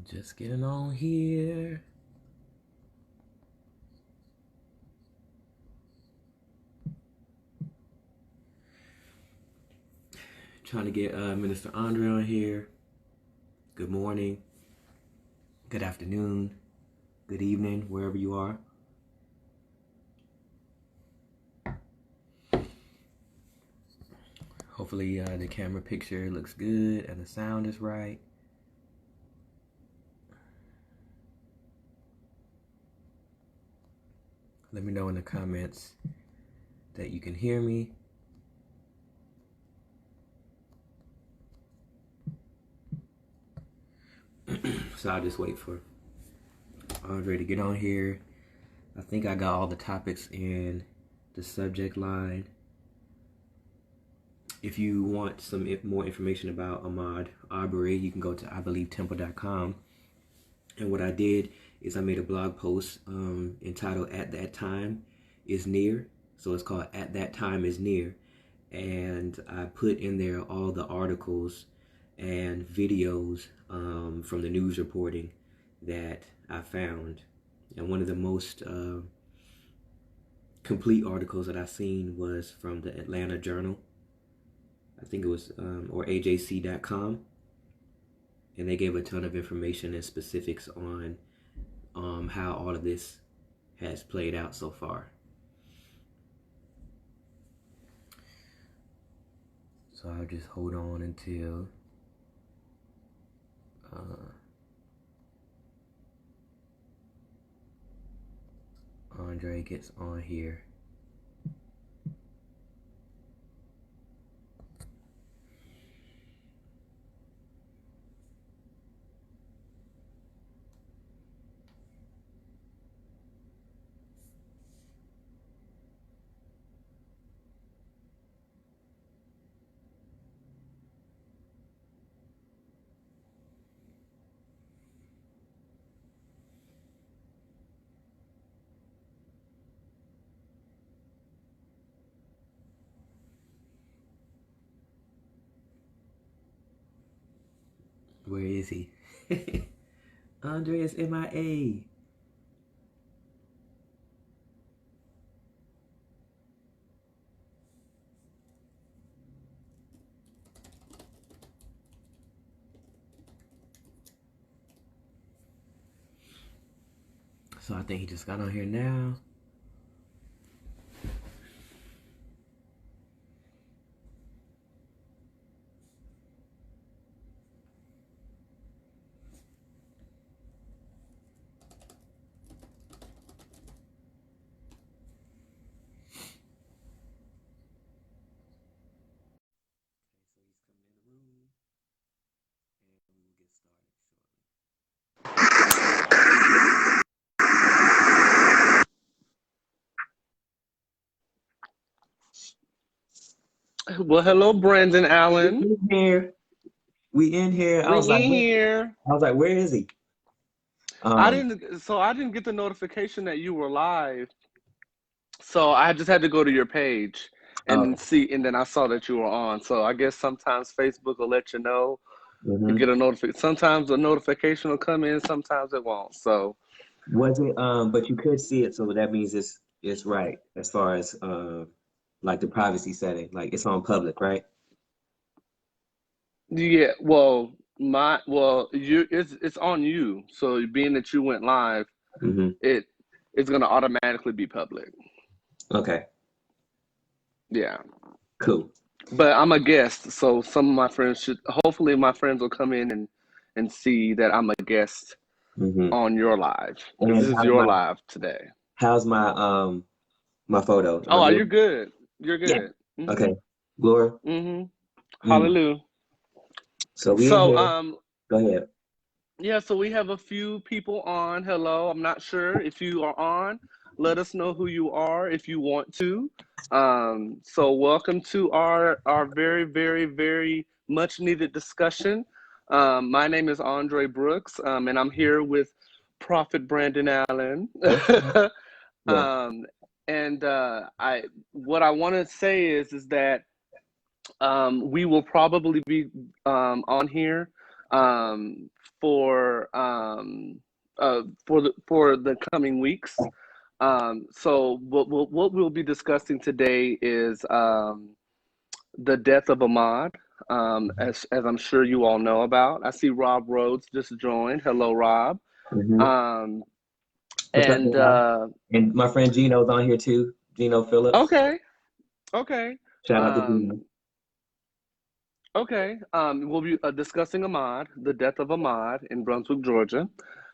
Just getting on here. Trying to get Minister Andre on here. Good morning, good afternoon, good evening, wherever you are. Hopefully the camera picture looks good and the sound is right. Let me know in the comments that you can hear me. So I'll just wait for Andre to get on here. I think I got all the topics in the subject line. If you want some more information about Ahmaud Arbery, you can go to IBelieveTemple.com. And what I did is I made a blog post entitled "At That Time Is Near." So it's called "At That Time Is Near." And I put in there all the articles and videos from the news reporting that I found. And one of the most complete articles that I seen was from the Atlanta Journal. I think it was, or AJC.com. And they gave a ton of information and specifics on how all of this has played out so far. So I'll just hold on until Andre gets on here. Where is he? Andre is MIA. So I think he just got on here now. Well, hello, Brandon Allen. We in here. We in here. We in here. I was like, where is he? I didn't get the notification that you were live. So I just had to go to your page and see, and then I saw that you were on. So I guess sometimes Facebook will let you know. You get a notification. Sometimes a notification will come in, sometimes it won't. So was it but you could see it, so that means it's right as far as like the privacy setting, like it's on public, right? yeah, it's on you. So being that you went live, it's gonna automatically be public. Okay. Yeah. Cool. But I'm a guest, so some of my friends hopefully my friends will come in and see that I'm a guest on your live. Because this is your live today. How's my my photo? Oh, you're good. You're good. Yeah. Okay. Laura? Hallelujah. So go ahead. Yeah, so we have a few people on. Hello. I'm not sure if you are on. Let us know who you are if you want to. So welcome to our very, very, very much needed discussion. My name is Andre Brooks, and I'm here with Prophet Brandon Allen. What I want to say is that we will probably be on here um, for for the coming weeks. So what we'll be discussing today is the death of Ahmaud, as I'm sure you all know about. I see Rob Rhodes just joined. Hello, Rob. Mm-hmm. Um, What's up, and y'all? And my friend Gino's on here too. Gino Phillips. okay, okay. Shout out to Gino. Um, Okay, we'll be discussing Ahmaud, the death of Ahmaud in Brunswick, Georgia.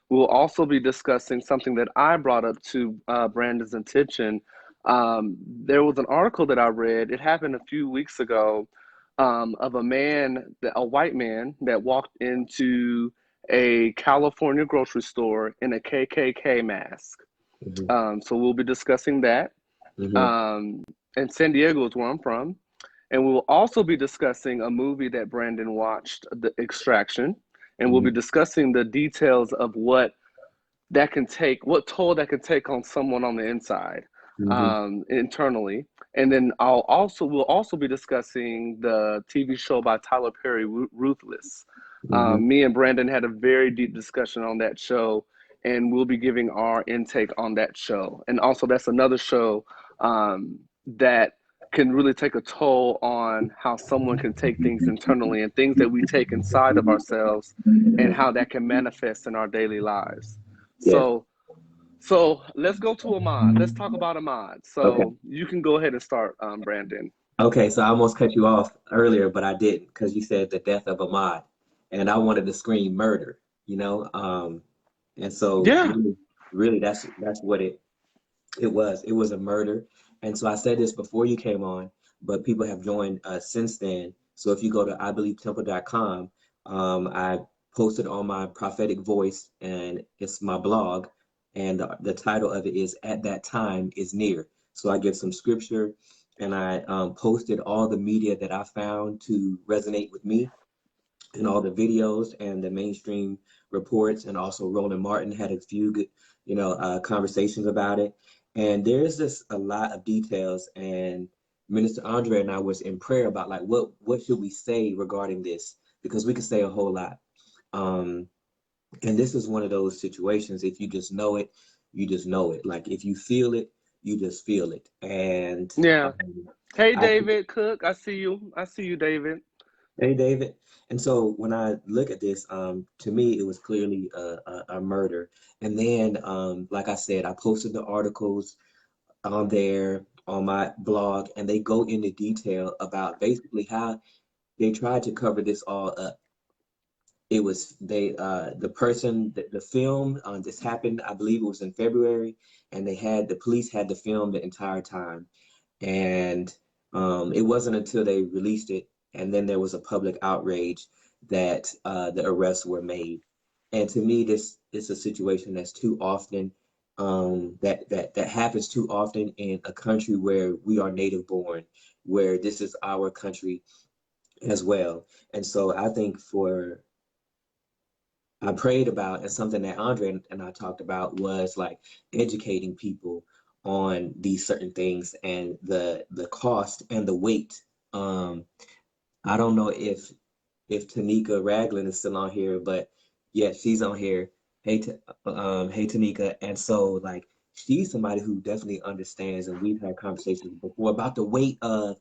We'll also be discussing something that I brought up to Brandon's attention. There was an article that I read, it happened a few weeks ago, of a man, a white man, that walked into a California grocery store in a KKK mask. Mm-hmm. So we'll be discussing that. Mm-hmm. Um, and San Diego is where I'm from. And we will also be discussing a movie that Brandon watched, The Extraction. And we'll be Mm-hmm. discussing the details of what that can take, what toll that can take on someone on the inside, Mm-hmm. internally. And then we'll also be discussing the TV show by Tyler Perry, Ruthless. Mm-hmm. Me and Brandon had a very deep discussion on that show, and we'll be giving our intake on that show. And also, that's another show that can really take a toll on how someone can take things internally and things that we take inside of ourselves and how that can manifest in our daily lives. Yes. So let's go to Ahmaud. Let's talk about Ahmaud. Okay. So you can go ahead and start, Brandon. Okay, so I almost cut you off earlier, but I didn't because you said the death of Ahmaud, and I wanted to scream murder, you know. And so Yeah. really, that's what it was. It was a murder. And so I said this before you came on, but people have joined since then. So if you go to IBelieveTemple.com, I posted on my prophetic voice, and it's my blog, and the title of it is "At That Time Is Near." So I give some scripture, and I posted all the media that I found to resonate with me, and all the videos and the mainstream reports, and also Roland Martin had a few good, conversations about it. And there's just a lot of details. And Minister Andre and I was in prayer about like what should we say regarding this, because we could say a whole lot. Um, and this is one of those situations. If you just know it, you just know it. Like if you feel it, you just feel it. And Yeah. Hey, I David Cook. I see you. I see you, David. Hey, David. And so when I look at this, to me, it was clearly a murder. And then, like I said, I posted the articles on there on my blog, and they go into detail about basically how they tried to cover this all up. It was the film, this happened, I believe it was in February, and the police had the film the entire time. And it wasn't until they released it, and then there was a public outrage that the arrests were made. And to me, this is a situation that's too often, that happens too often in a country where we are native born, where this is our country as well. And so I think I prayed about, and something that Andre and I talked about was like educating people on these certain things and the cost and the weight. Um, I don't know if Tanika Ragland is still on here, but yeah, she's on here. Hey Tanika, and so like she's somebody who definitely understands, and we've had conversations before about the weight of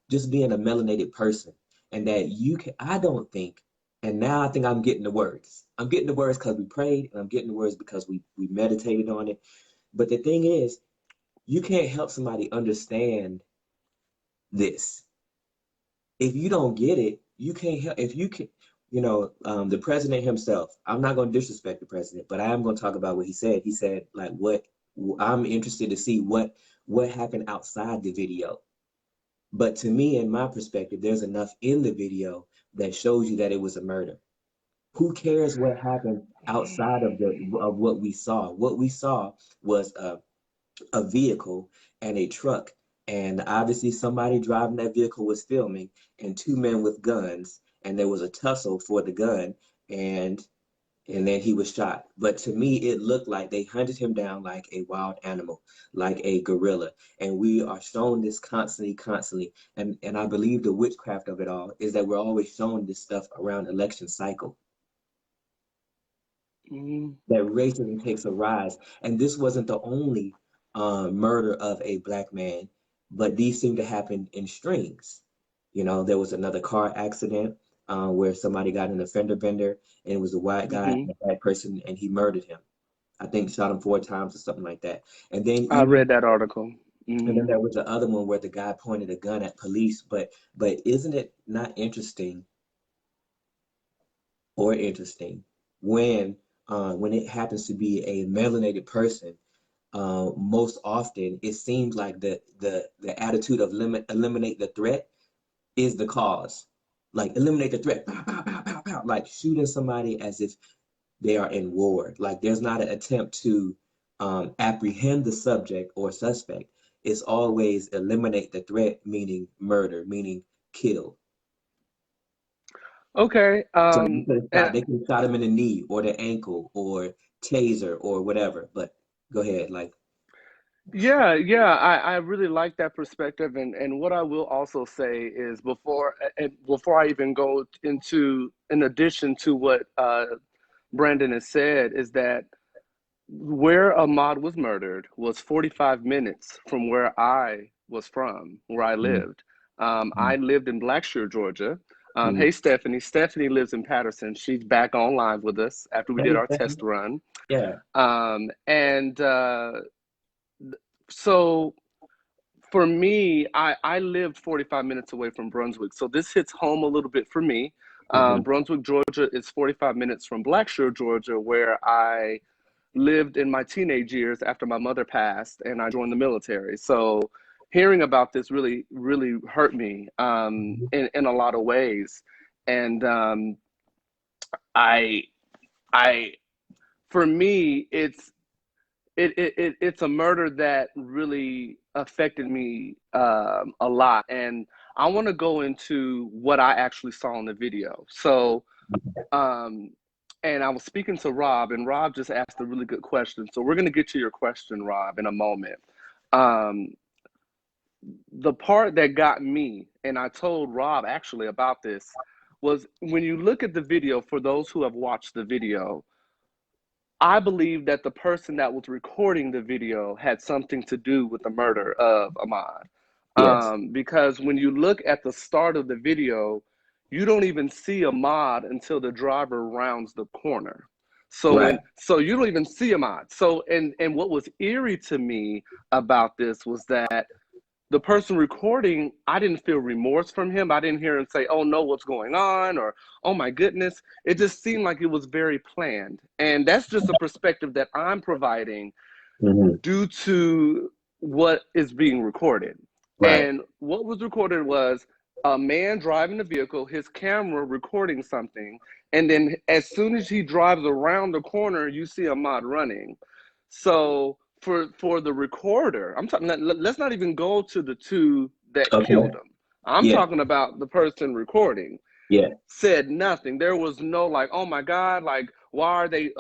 just being a melanated person, and that you can. I don't think, and now I think I'm getting the words. I'm getting the words because we prayed, and I'm getting the words because we meditated on it. But the thing is, you can't help somebody understand this if you don't get it. You can't help if you can. The president himself. I'm not going to disrespect the president, but I am going to talk about what he said. He said like what I'm interested to see what happened outside the video. But to me, in my perspective, there's enough in the video that shows you that it was a murder. Who cares what happened outside of what we saw? What we saw was a vehicle and a truck. And obviously somebody driving that vehicle was filming, and two men with guns, and there was a tussle for the gun, and then he was shot. But to me, it looked like they hunted him down like a wild animal, like a gorilla. And we are shown this constantly, constantly. And I believe the witchcraft of it all is that we're always shown this stuff around election cycle. Mm-hmm. that racism takes a rise. And this wasn't the only murder of a black man, but these seem to happen in strings. You know, there was another car accident where somebody got in a fender bender, and it was a white guy Mm-hmm. and a black person, and he murdered him. I think shot him 4 times or something like that. And then I even read that article. and then Mm-hmm. there was the other one where the guy pointed a gun at police. But isn't it not interesting or interesting when it happens to be a melanated person? Most often it seems like the attitude of eliminate the threat is the cause. Like eliminate the threat, pow, pow, pow, pow, pow. Like shooting somebody as if they are in war. Like there's not an attempt to apprehend the subject or suspect. It's always eliminate the threat, meaning murder, meaning kill. Okay. So you could have And shot, they could have shot him in the knee or the ankle or taser or whatever. But go ahead, like. yeah, yeah, I really like that perspective. And what I will also say is before I even go into, in addition to what Brandon has said, is that where Ahmaud was murdered was 45 minutes from where I was from, where I Mm, lived. mm, I lived in Blackshear, Georgia. mm. Hey, Stephanie. Stephanie lives in Patterson. She's back on live with us after we did Hey, our Stephanie. test run. Yeah. And so for me, I lived 45 minutes away from Brunswick. So this hits home a little bit for me. Hmm. Brunswick, Georgia is 45 minutes from Blackshear, Georgia, where I lived in my teenage years after my mother passed and I joined the military. So hearing about this really, really hurt me in a lot of ways. And I, I, for me, it's a murder that really affected me a lot. And I want to go into what I actually saw in the video. So, um, and I was speaking to Rob, and Rob just asked a really good question. So we're going to get to your question, Rob, in a moment. Um, the part that got me, and I told Rob actually about this, was when you look at the video, for those who have watched the video, I believe that the person that was recording the video had something to do with the murder of Ahmaud. Yes. Because when you look at the start of the video, you don't even see Ahmaud until the driver rounds the corner. Right. So you don't even see Ahmaud. So and what was eerie to me about this was that the person recording, I didn't feel remorse from him. I didn't hear him say, "Oh no, what's going on?" or "Oh my goodness." It just seemed like it was very planned. And that's just a perspective that I'm providing Hmm. due to what is being recorded. Right. And what was recorded was a man driving a vehicle, his camera recording something, and then as soon as he drives around the corner, you see Ahmaud running. So for the recorder, I'm talking. Let's not even go to the two that Okay. killed him. I'm Yeah. talking about the person recording Yeah. said nothing. There was no like, oh my God, like why are they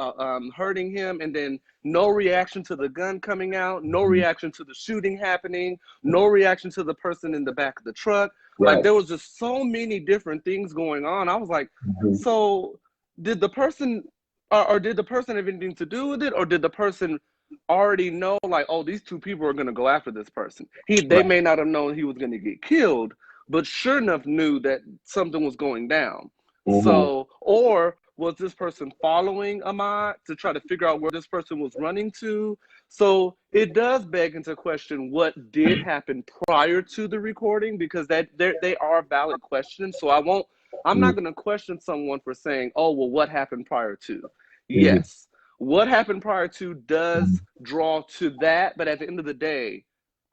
hurting him? And then no reaction to the gun coming out, no Mhm. reaction to the shooting happening, no reaction to the person in the back of the truck. Like Right. there was just so many different things going on. I was like, Hmm. so did the person or did the person have anything to do with it, or did the person already know like, oh, these two people are going to go after this person? They Right. may not have known he was going to get killed, but sure enough knew that something was going down. Hmm. So, or was this person following Ahmaud to try to figure out where this person was running to? So it does beg into question what did happen prior to the recording, because they are valid questions. So I'm not going to question someone for saying, oh, well, what happened prior to? Hmm. Yes, what happened prior to does draw to that, but at the end of the day,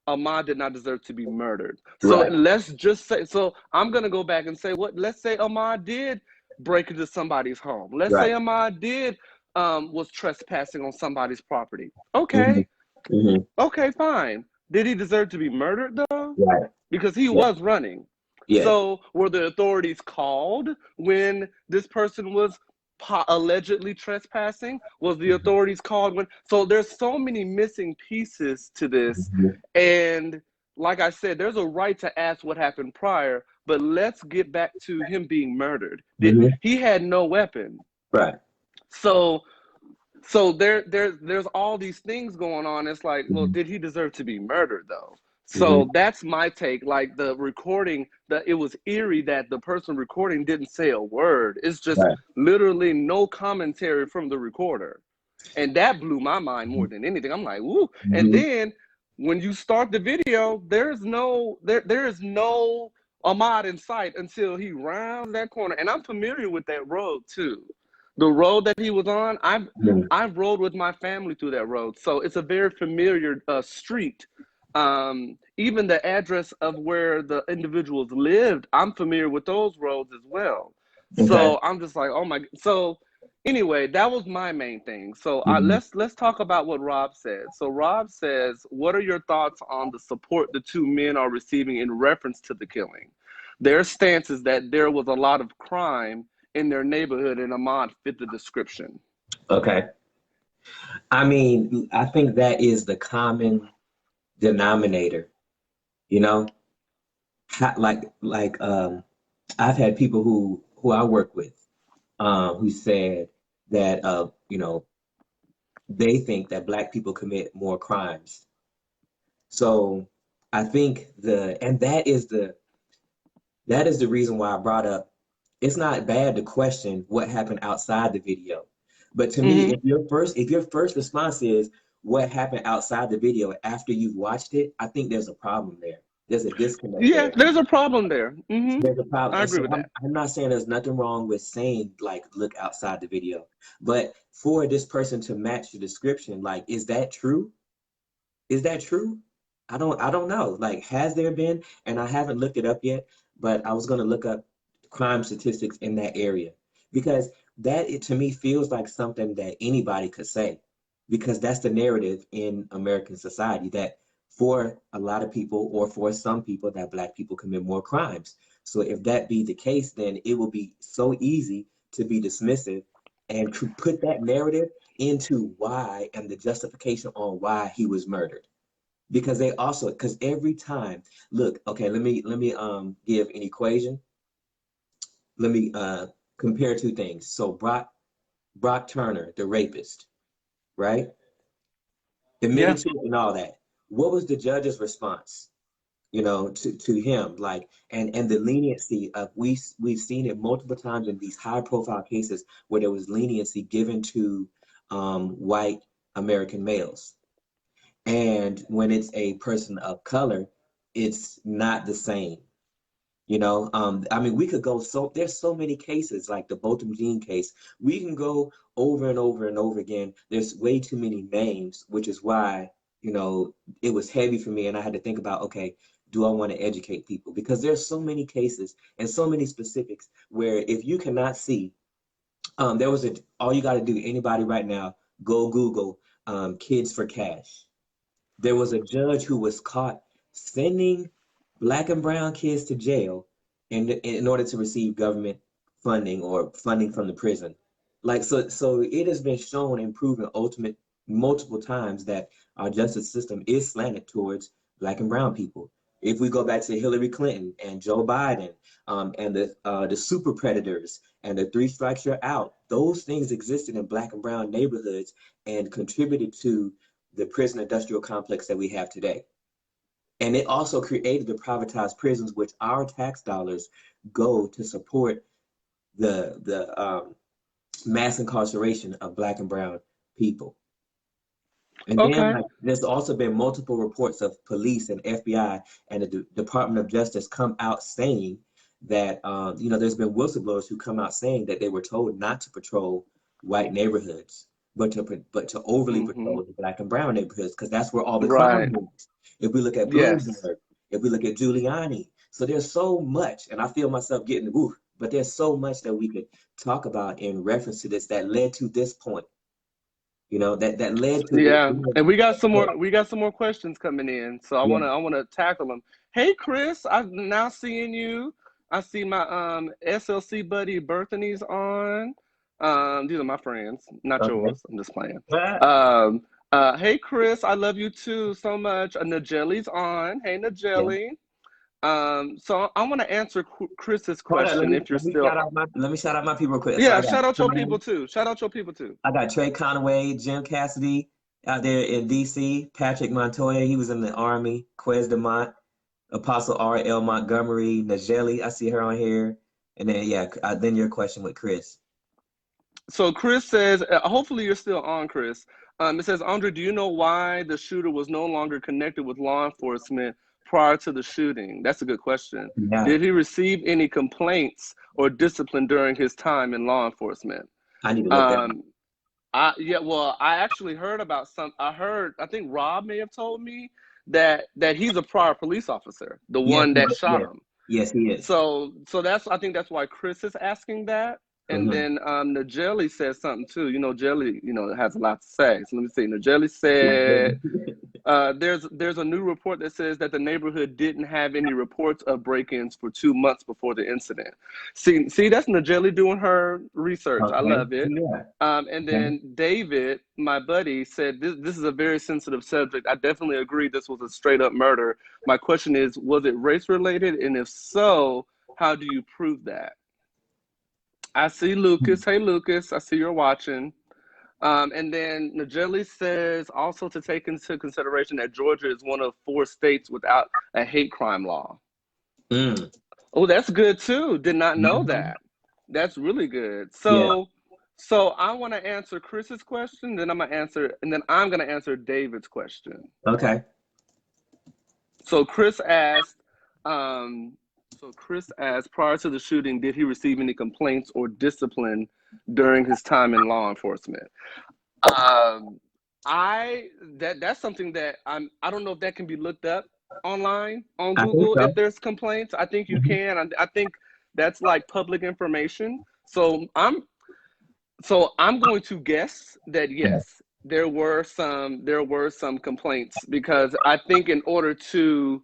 Ahmaud did not deserve to be murdered. So Right. let's just say, so I'm going to go back and say, let's say Ahmaud did break into somebody's home. Let's say Right. Ahmaud did, was trespassing on somebody's property. Hmm. Okay. Hmm. Okay, fine. Did he deserve to be murdered though? Right. Because he Yeah. was running. Yeah. So were the authorities called when this person was allegedly trespassing? Was the authorities called when? So there's so many missing pieces to this. Hmm. And like I said, there's a right to ask what happened prior, but let's get back to him being murdered. Hmm. He had no weapon. Right. So So there's all these things going on. It's like, well, Mhm. did he deserve to be murdered though? Mhm. So that's my take. Like the recording, that it was eerie that the person recording didn't say a word. It's just Right. literally no commentary from the recorder. And that blew my mind more than anything. I'm like, ooh. And Mhm. then when you start the video, there is no Ahmaud in sight until he rounds that corner. And I'm familiar with that road too. The road that he was on, Mhm. I've rode with my family through that road. So it's a very familiar street. Even the address of where the individuals lived, I'm familiar with those roads as well. Okay. So I'm just like, oh my. So anyway, that was my main thing. So Mhm. let's talk about what Rob said. So Rob says, what are your thoughts on the support the two men are receiving in reference to the killing? Their stance is that there was a lot of crime in their neighborhood, and Ahmaud fit the description. Okay. I mean, I think that is the common denominator, you know? Like I've had people who I work with who said that they think that black people commit more crimes. So I think that is the reason why I brought up it's not bad to question what happened outside the video. But to me, Mm-hmm. if your first response is what happened outside the video after you've watched it, I think there's a problem there. There's a disconnect Yeah, there. there's a problem there. Mm-hmm. There's a problem. I And agree so with that. I'm not saying there's nothing wrong with saying like look outside the video. But for this person to match the description, like, is that true? Is that true? I don't know. Like, has there been? And I haven't looked it up yet, but I was gonna look up crime statistics in that area because that it, to me feels like something that anybody could say because that's the narrative in American society that for a lot of people or for some people that black people commit more crimes. So if that be the case, then it will be so easy to be dismissive and to put that narrative into why and the justification on why he was murdered because they also because every time look okay let me give an equation let me compare two things so Brock Turner the rapist right Yeah. admitted to it and all that what was the judge's response to him like and the leniency of we've seen it multiple times in these high profile cases where there was leniency given to white American males. And when it's a person of color, it's not the same. I mean, we could go there's so many cases like the Botham Jean case. We can go over and over and over again. There's way too many names, which is why, it was heavy for me and I had to think about, okay, do I want to educate people? Because there's so many cases and so many specifics where if you cannot see, all you got to do, anybody right now, go Google kids for cash. There was a judge who was caught sending black and brown kids to jail in order to receive government funding or funding from the prison. Like so it has been shown and proven ultimate multiple times that our justice system is slanted towards black and brown people. If we go back to Hillary Clinton and Joe Biden, and the super predators and the three strikes you're out, those things existed in black and brown neighborhoods and contributed to the prison industrial complex that we have today. And it also created the privatized prisons, which our tax dollars go to support the mass incarceration of black and brown people. And then Okay. like there's also been multiple reports of police and FBI and the Department of Justice come out saying that there's been whistleblowers who come out saying that they were told not to patrol white neighborhoods, but to overly Mm-hmm. patrol the black and brown neighborhoods because that's where all the crime Right. is. If we look at Yes. Bloomberg, if we look at Giuliani, so there's so much, and I feel myself getting woo, but there's so much that we could talk about in reference to this that led to this point. That led to this. Yeah. And we got some more questions coming in. So Yeah. I wanna tackle them. Hey Chris, I'm now seeing you. I see my SLC buddy Berthany's on. These are my friends, not Okay. yours. I'm just playing. Um hey Chris, I love you too so much. Najeli's on. Hey Yeah. Najeli. So I want to answer Chris's Hold on, question if you're still. let me shout out my people real quick. So Yeah, shout out your people too. Shout out your people too. I got Trey Conway, Jim Cassidy out there in DC, Patrick Montoya, he was in the Army, Quez DeMont, Apostle R.L. Montgomery, Najeli, I see her on here. And then, yeah, then your question with Chris. So Chris says, hopefully you're still on, Chris. It says, Andre, do you know why the shooter was no longer connected with law enforcement prior to the shooting? That's a good question. Yeah. Did he receive any complaints or discipline during his time in law enforcement? I need to look that up. I actually heard about I think Rob may have told me that he's a prior police officer, the one that shot him. Yes, he is. So I think that's why Chris is asking that. And then Najeli says something too. You know, Jelly, has a lot to say. So let me see. Najeli said there's a new report that says that the neighborhood didn't have any reports of break-ins for 2 months before the incident. See, that's Najeli doing her research. Okay. I love it. Yeah. And then David, my buddy, said this is a very sensitive subject. I definitely agree this was a straight up murder. My question is, was it race related? And if so, how do you prove that? I see Lucas. Hey, Lucas. I see you're watching. And then Najeli says also to take into consideration that Georgia is one of 4 states without a hate crime law. Oh, that's good too. Did not know that. That's really good. So I want to answer Chris's question, then I'm going to answer David's question. Okay. So Chris asked, prior to the shooting, did he receive any complaints or discipline during his time in law enforcement? That's something that I don't know if that can be looked up online on Google if there's complaints. I think you can. I think that's like public information. So I'm going to guess that yes, there were some complaints, because I think in order to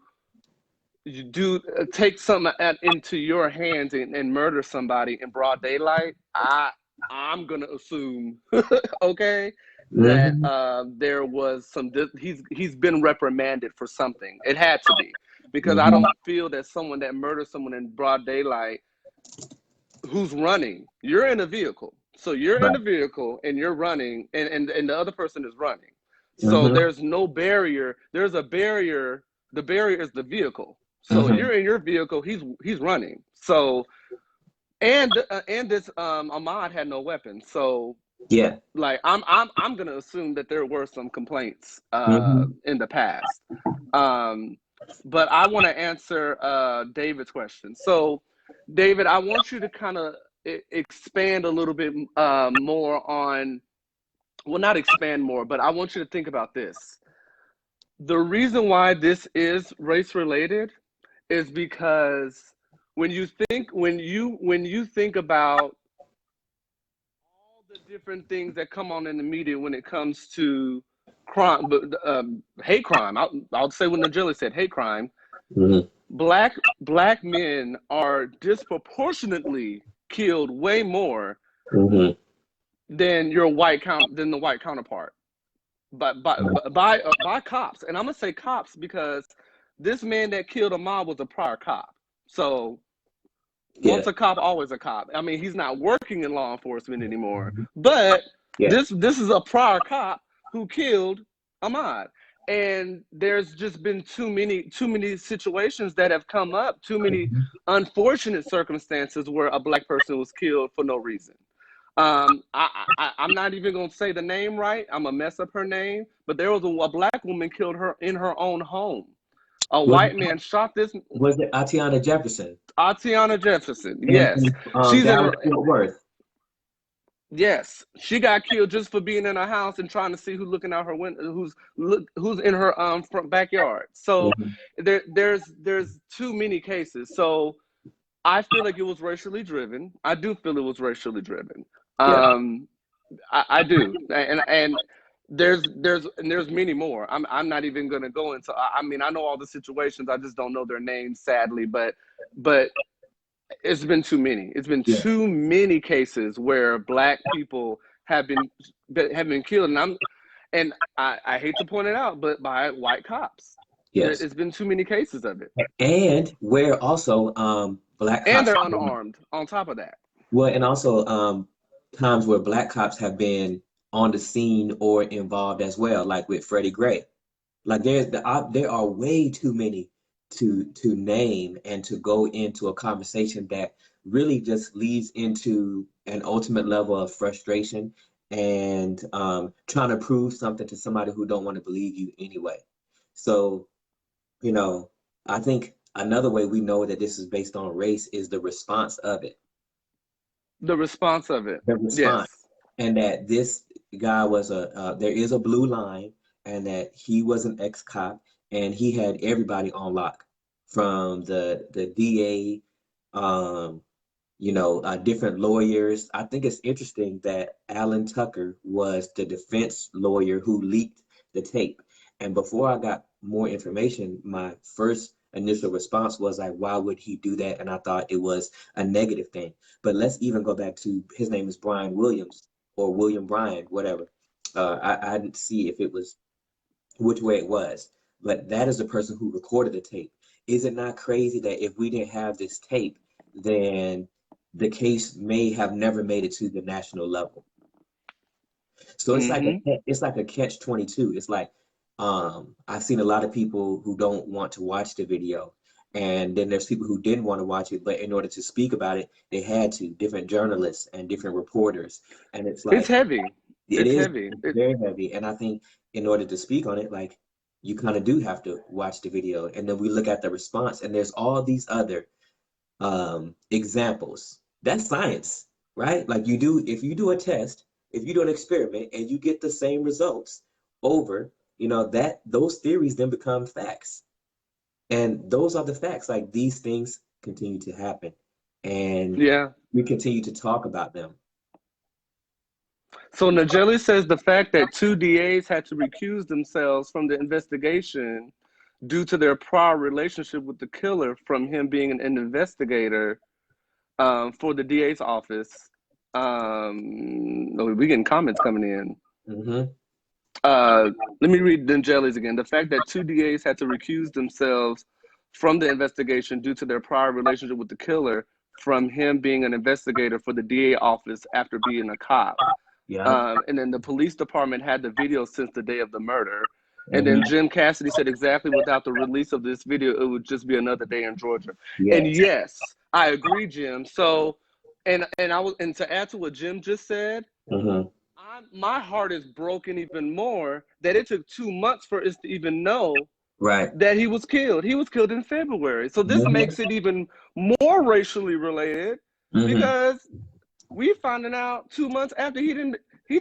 take something into your hands and murder somebody in broad daylight, I'm gonna assume that there was some he's been reprimanded for something. It had to be, because I don't feel that someone that murders someone in broad daylight who's running, you're in a vehicle, so you're in a vehicle and you're running, and the other person is running, so there's no barrier. There's a barrier. The barrier is the vehicle. So you're in your vehicle, he's running. So and this Ahmaud had no weapon. So yeah, like I'm gonna assume that there were some complaints in the past. But I want to answer David's question. So David, I want you to kind of expand a little bit more on, well, not expand more, but I want you to think about this. The reason why this is race related is because when you think about all the different things that come on in the media when it comes to crime, hate crime, I'll say what Najeli said, hate crime. Black men are disproportionately killed way more than the white counterpart, by cops. And I'm gonna say cops because this man that killed Ahmaud was a prior cop. So once a cop, always a cop. I mean, he's not working in law enforcement anymore, but this is a prior cop who killed Ahmaud. And there's just been too many situations that have come up, too many unfortunate circumstances where a Black person was killed for no reason. I'm not even gonna say the name right. I'm gonna mess up her name, but there was a Black woman killed her in her own home. A white man shot this. Was it Atiana Jefferson? Atiana Jefferson, yes. She's in Fort Worth. Yes, she got killed just for being in her house and trying to see who's looking out her window, who's in her front backyard. So there's too many cases. So I feel like it was racially driven. I do feel it was racially driven. I do, and there's many more. I'm not even gonna go into. I mean, I know all the situations. I just don't know their names, sadly. But it's been too many. It's been too many cases where Black people have been killed, and I hate to point it out, but by white cops. Yes. It's been too many cases of it. And where also black And cops they're have been, unarmed on top of that. well, and also times where black cops have been on the scene or involved as well, like with Freddie Gray. Like there are way too many to name and to go into a conversation that really just leads into an ultimate level of frustration and trying to prove something to somebody who don't want to believe you anyway. So, you know, I think another way we know that this is based on race is the response of it. The response of it. The response, Yes. and that this guy was there is a blue line, and that he was an ex-cop, and he had everybody on lock, from the DA, different lawyers. I think it's interesting that Alan Tucker was the defense lawyer who leaked the tape. And before I got more information, my first initial response was like, why would he do that? And I thought it was a negative thing. But let's even go back to, his name is Brian Williams, or William Bryan, whatever. I didn't see if it was which way it was, but that is the person who recorded the tape. Is it not crazy that if we didn't have this tape, then the case may have never made it to the national level? So Mm-hmm. it's like a catch 22. It's like I've seen a lot of people who don't want to watch the video, and then there's people who didn't want to watch it, but in order to speak about it, they had to. Different journalists and different reporters, and it's It's like heavy. it It's is heavy. very heavy. And I think in order to speak on it, like, you kind of do have to watch the video, and then we look at the response, and there's all these other examples. That's science, right? Like, if you do a test, if you do an experiment and you get the same results over, that those theories then become facts. And those are the facts. Like, these things continue to happen, and Yeah. we continue to talk about them. So Najeli says the fact that two DAs had to recuse themselves from the investigation due to their prior relationship with the killer, from him being an investigator for the DA's office. We getting comments coming in. Mm-hmm. Let me read Najeli's again. The fact that two DAs had to recuse themselves from the investigation due to their prior relationship with the killer, from him being an investigator for the DA office after being a cop. Yeah. And then the police department had the video since the day of the murder. And Mm-hmm. then Jim Cassidy said, exactly, without the release of this video, it would just be another day in Georgia. And Yes. yes, I agree, Jim. So, and to add to what Jim just said, Mm-hmm. my heart is broken even more that it took 2 months for us to even know Right. that he was killed. He was killed in February. So this Mm-hmm. makes it even more racially related, Mm-hmm. because we finding out 2 months after he's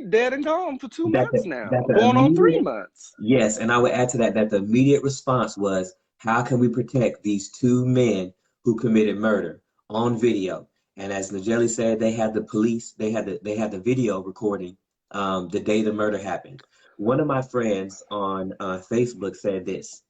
dead and gone for 2 That months the, now, that the going on 3 immediate months. Yes, and I would add to that the immediate response was, how can we protect these two men who committed murder on video? And as Najeli said, they had the police, they had the video recording the day the murder happened. One of my friends on Facebook said this: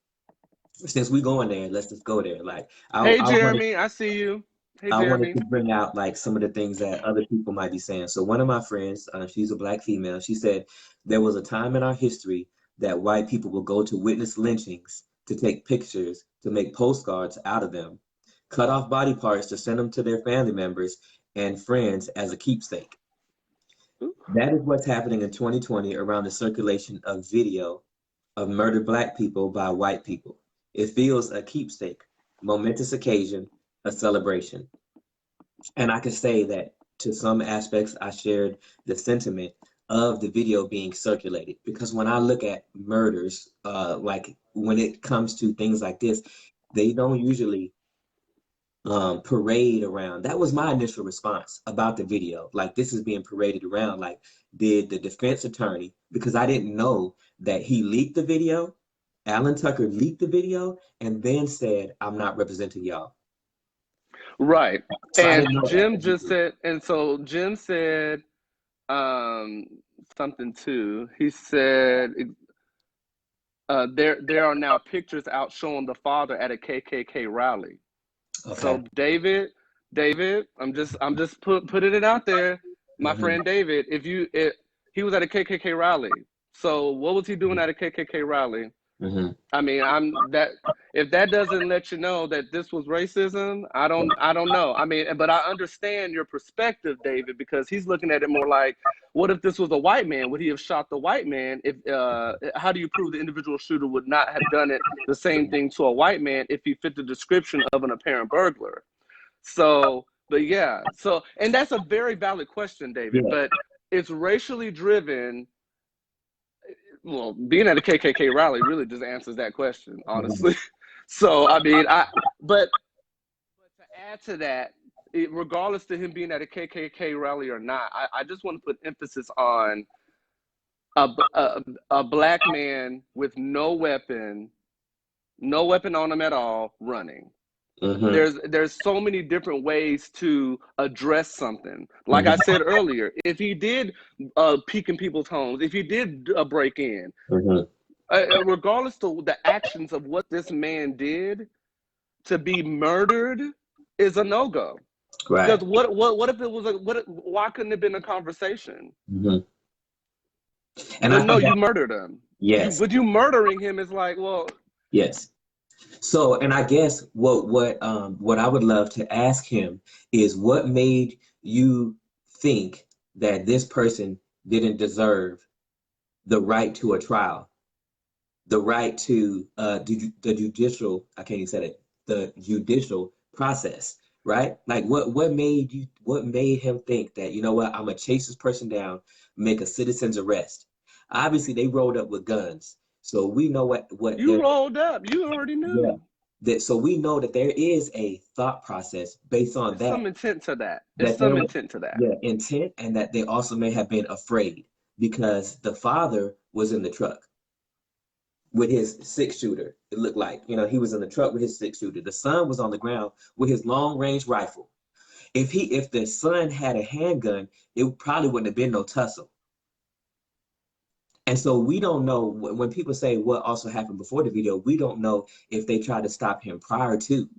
since we going there, let's just go there. Like, Hey, I wanted Jeremy, I see you. Hey, I wanted Jeremy. to bring out like some of the things that other people might be saying. So one of my friends, she's a black female, she said there was a time in our history that white people would go to witness lynchings to take pictures, to make postcards out of them, cut off body parts to send them to their family members and friends as a keepsake. Ooh. That is what's happening in 2020 around the circulation of video of murdered black people by white people. It feels a keepsake, momentous occasion, a celebration. And I can say that to some aspects, I shared the sentiment of the video being circulated, because when I look at murders, like when it comes to things like this, they don't usually parade around. That was my initial response about the video. Like, this is being paraded around. Like, did the defense attorney, because I didn't know that he leaked the video, Alan Tucker leaked the video, and then said, I'm not representing y'all. Right. So I And didn't know Jim that. just said, and so Jim said something too. He said there are now pictures out showing the father at a KKK rally. Okay. So David, I'm just putting it out there. My friend David, he was at a KKK rally. So what was he doing at a KKK rally? I mean, if that doesn't let you know that this was racism, I don't know. I mean, but I understand your perspective, David, because he's looking at it more like, what if this was a white man? Would he have shot the white man? If how do you prove the individual shooter would not have done it the same thing to a white man if he fit the description of an apparent burglar? So, but yeah, so, and that's a very valid question, David, but it's racially driven. Well, being at a KKK rally really just answers that question, honestly. So, I mean, but to add to that, regardless to him being at a KKK rally or not, I just want to put emphasis on a black man with no weapon on him at all, running. There's so many different ways to address something. Like I said earlier, if he did peek in people's homes, if he did break in, regardless to the actions of what this man did, to be murdered is a no-go. Right. Because what if it was why couldn't it have been a conversation? And no, you murdered him. Yes. But you murdering him is like, well. Yes. So, and I guess what I would love to ask him is, what made you think that this person didn't deserve the right to a trial, the right to the judicial, I can't even say it, the judicial process, right? Like what made him think that, you know what, I'm gonna chase this person down, make a citizen's arrest? Obviously, they rolled up with guns. So we know what you rolled up. You already knew. Yeah. So we know that there is a thought process based on that. Some intent to that. There's some intent to that. Yeah, intent, and that they also may have been afraid because the father was in the truck with his 6-shooter. It looked like, you know, he was in the truck with his 6-shooter. The son was on the ground with his long-range rifle. If the son had a handgun, it probably wouldn't have been no tussle. And so we don't know, when people say what also happened before the video, we don't know if they tried to stop him prior to,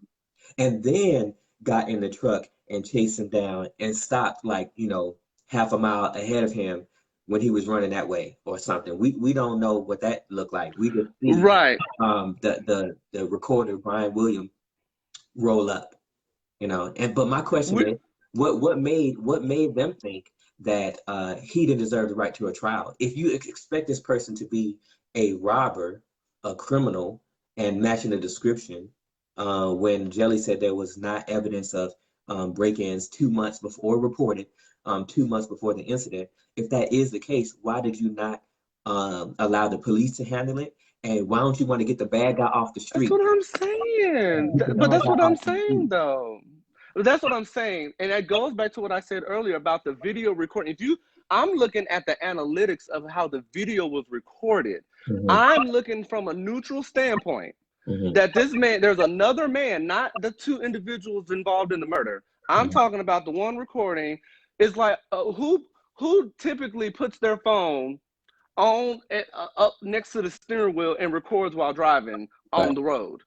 and then got in the truck and chased him down and stopped, like, you know, half a mile ahead of him when he was running that way or something. We don't know what that looked like. We just see the recorder, Brian Williams, roll up, you know. But my question is, what made them think that he didn't deserve the right to a trial? If you expect this person to be a robber, a criminal, and matching the description, when Jelly said there was not evidence of break-ins 2 months before reported, 2 months before the incident, if that is the case, why did you not allow the police to handle it? And why don't you want to get the bad guy off the street? That's what I'm saying. But that's what I'm saying, though. That's what I'm saying. And that goes back to what I said earlier about the video recording. I'm looking at the analytics of how the video was recorded. I'm looking from a neutral standpoint that this man, there's another man, not the 2 individuals involved in the murder. I'm talking about the one recording. It's like, who typically puts their phone on up next to the steering wheel and records while driving on the road?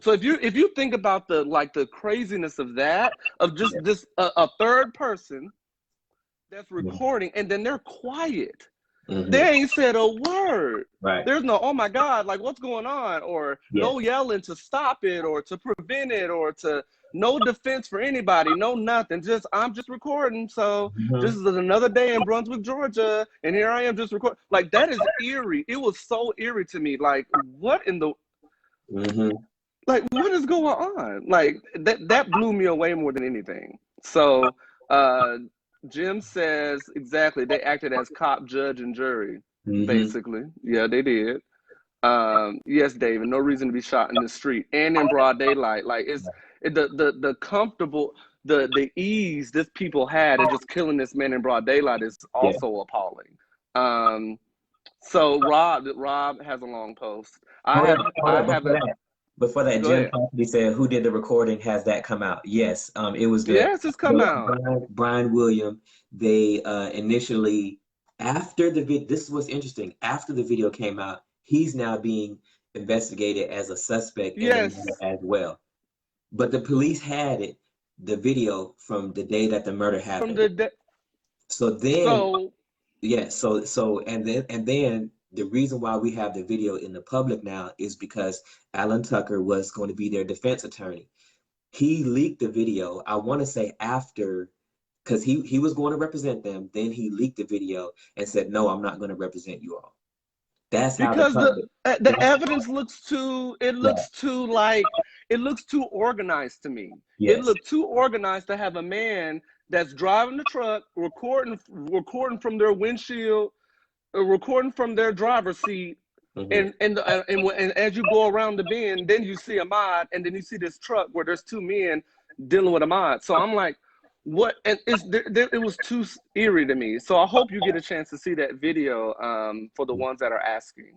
So if you think about the craziness of that, of just this a third person that's recording, and then they're quiet. They ain't said a word. There's no, oh my God, like what's going on, or no yelling to stop it or to prevent it or to no defense for anybody, no nothing. Just I'm just recording. So this is another day in Brunswick, Georgia, and here I am just recording. Like, that is eerie. It was so eerie to me. Like, what in the like, what is going on? Like, that blew me away more than anything. So Jim says, exactly, they acted as cop, judge, and jury, basically. Yeah, they did. Yes, David, no reason to be shot in the street and in broad daylight. Like, the comfortable, the ease this people had in just killing this man in broad daylight is also appalling. So Rob has a long post. Before that, Jim Cassidy said, who did the recording? Has that come out? Yes, it was it's come out. Brian Williams. They initially, after the video, this is what's interesting, after the video came out, he's now being investigated as a suspect as well. But the police had the video from the day that the murder happened. And then the reason why we have the video in the public now is because Alan Tucker was going to be their defense attorney. He leaked the video, I want to say after, because he was going to represent them. Then he leaked the video and said, no, I'm not going to represent you all. That's how Because public. the evidence looks too, it looks too organized to me. Yes. It looked too organized to have a man that's driving the truck, recording from their windshield, recording from their driver's seat, and as you go around the bend, then you see Ahmaud, and then you see this truck where there's two men dealing with Ahmaud. So I'm like, what? And it was too eerie to me. So I hope you get a chance to see that video for the ones that are asking.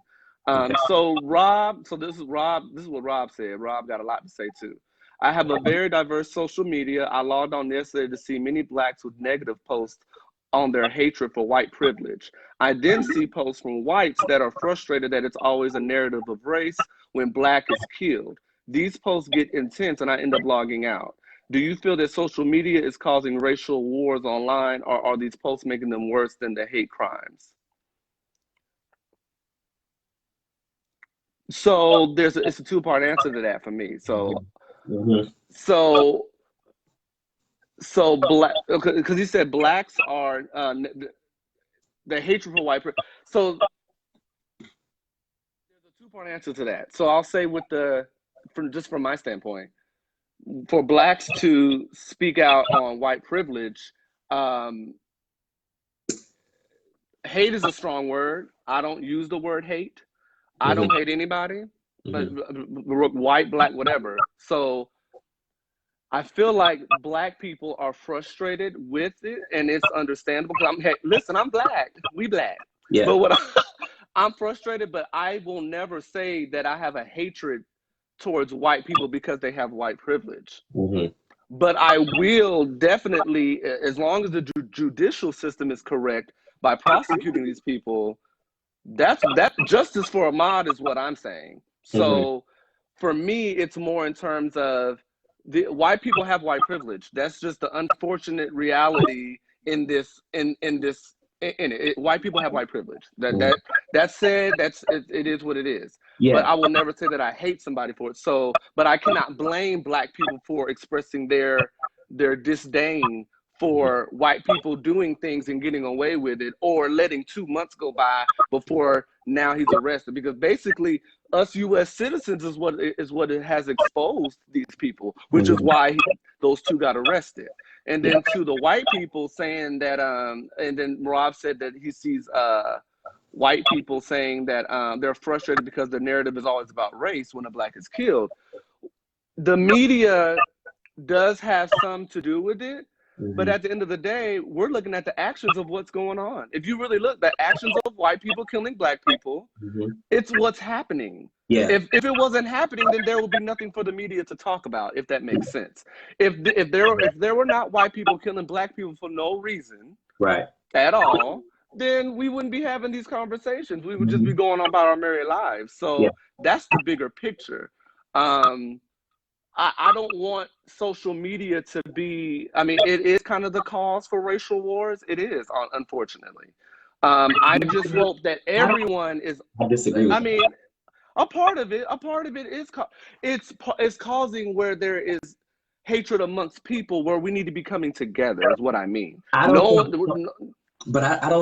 So Rob, so this is what Rob said. Rob got a lot to say too. I have a very diverse social media. I logged on yesterday to see many Blacks with negative posts on their hatred for white privilege. I then see posts from whites that are frustrated that it's always a narrative of race when Black is killed. These posts get intense and I end up logging out. Do you feel that social media is causing racial wars online, or are these posts making them worse than the hate crimes? So it's a two-part answer to that for me. So Black, because he said Blacks are the hatred for white privilege. So there's a two-part answer to that. So I'll say from my standpoint, for Blacks to speak out on white privilege, hate is a strong word. I don't use the word hate. I don't hate anybody, but white, Black, whatever. So I feel like Black people are frustrated with it, and it's understandable. Listen, I'm Black. We Black. Yeah. But I'm frustrated, but I will never say that I have a hatred towards white people because they have white privilege. But I will definitely, as long as the judicial system is correct by prosecuting these people, that justice for Ahmaud is what I'm saying. So for me, it's more in terms of the white people have white privilege. That's just the unfortunate reality in this. White people have white privilege. That said, it is what it is. Yeah. But I will never say that I hate somebody for it. So, but I cannot blame Black people for expressing their disdain for white people doing things and getting away with it, or letting 2 months go by before now he's arrested. Because basically, us U.S. citizens is what it has exposed these people, which is why those two got arrested. And then to the white people saying that, and then Rob said that he sees white people saying that they're frustrated because the narrative is always about race when a Black is killed. The media does have some to do with it. But at the end of the day, we're looking at the actions of what's going on. If you really look, the actions of white people killing Black people, it's what's happening. Yeah. If it wasn't happening, then there would be nothing for the media to talk about, if that makes sense. If there were not white people killing Black people for no reason, right, at all, then we wouldn't be having these conversations. We would just be going on about our merry lives. So that's the bigger picture. I don't want social media to be, I mean, it is kind of the cause for racial wars. It is, unfortunately. I just hope that everyone is, I disagree with I mean, a part of it is, it's causing where there is hatred amongst people, where we need to be coming together is what I mean. I don't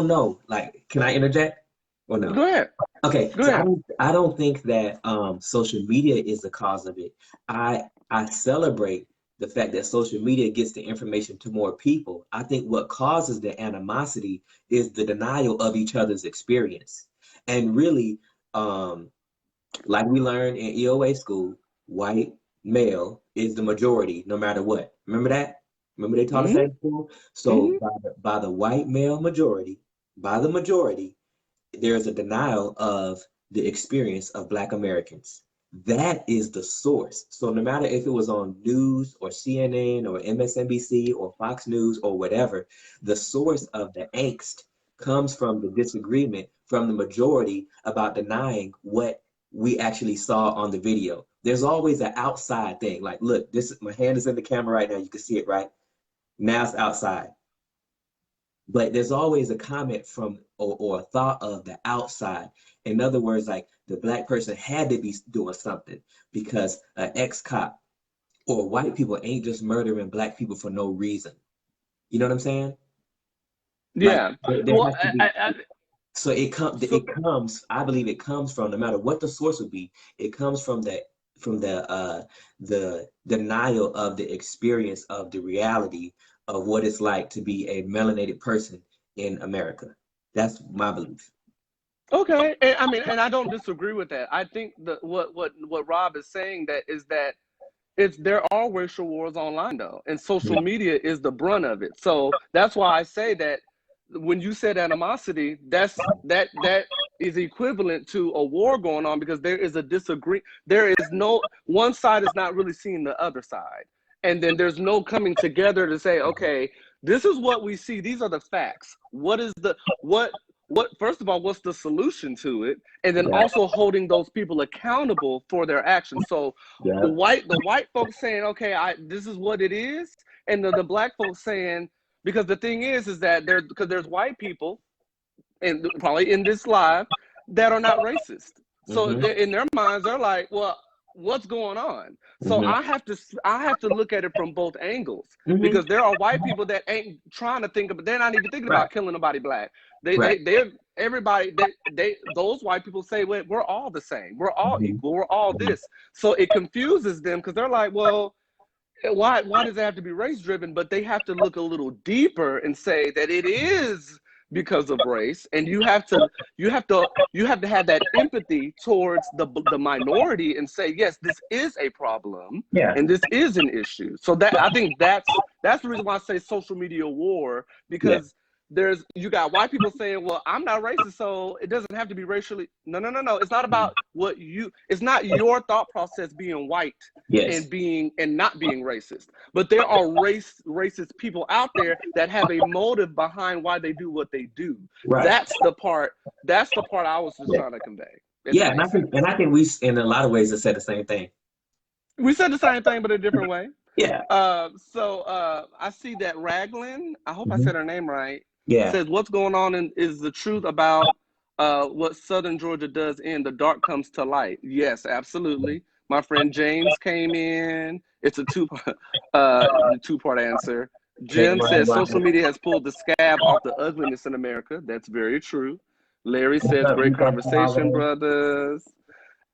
know. Like, can I interject? Or no? Go ahead. Okay. Go ahead. I don't think that social media is the cause of it. I celebrate the fact that social media gets the information to more people. I think what causes the animosity is the denial of each other's experience. And really, like we learned in EOA school, white male is the majority no matter what. Remember that? Remember they taught us that in school? So by the white male majority, there's a denial of the experience of Black Americans. That is the source. So no matter if it was on news or CNN or MSNBC or Fox News or whatever, the source of the angst comes from the disagreement from the majority about denying what we actually saw on the video. There's always an outside thing. Like, look, my hand is in the camera right now. You can see it, right? Now it's outside. but there's always a comment from or a thought of the outside. In other words, like the black person had to be doing something because an ex-cop or white people ain't just murdering black people for no reason. You know what I'm saying? Like Yeah. there Well, has to be. So so it comes, I believe it comes from, no matter what the source would be, it comes from the denial of the experience of the reality of what it's like to be a melanated person in America. That's my belief. okay, and I mean, and I don't disagree with that. I think that what Rob is saying that is that there are racial wars online though, and social media is the brunt of it. So that's why I say that when you said animosity, that is equivalent to a war going on, because there is a disagree. There is no, one side is not really seeing the other side, and then there's no coming together to say, okay, this is what we see. These are the facts. What is the what first of all, what's the solution to it, and then Yeah, also holding those people accountable for their actions. So yeah, the white folks saying, okay, this is what it is, and the black folks saying, because the thing is that there's white people, and probably in this live, that are not racist. So mm-hmm, in their minds, they're like, well, what's going on? So mm-hmm, I have to look at it from both angles, mm-hmm. because there are white people that ain't trying to think about, they're not even thinking Right, about killing nobody black. right. They're everybody, those white people say, well, we're all the same, we're all Mm-hmm, equal, we're all mm-hmm. this. So it confuses them, because they're like, well, why does it have to be race driven? But they have to look a little deeper and say that it is because of race, and you have to have that empathy towards the minority and say, yes, this is a problem, Yeah, and this is an issue. So that, I think that's the reason why I say social media war, yeah, because you got white people saying, well, I'm not racist, so it doesn't have to be racially. No, no, no, no. It's not about it's not your thought process being white yes, and not being racist. But there are racist people out there that have a motive behind why they do what they do. right. That's the part I was just Yeah, trying to convey, if yeah, that makes sense. and I think we, in a lot of ways, have said the same thing. We said the same thing, but a different way. Yeah, I see that Raglan, I hope I hmm, said her name right, yeah. says, what's going on is the truth about what Southern Georgia does end. The dark comes to light. Yes, absolutely. My friend James came in. It's a two-part answer. Hey, Jim says social media has pulled the scab off the ugliness in America. That's very true. Larry what's says, up, great Rico conversation, Flowers? brothers.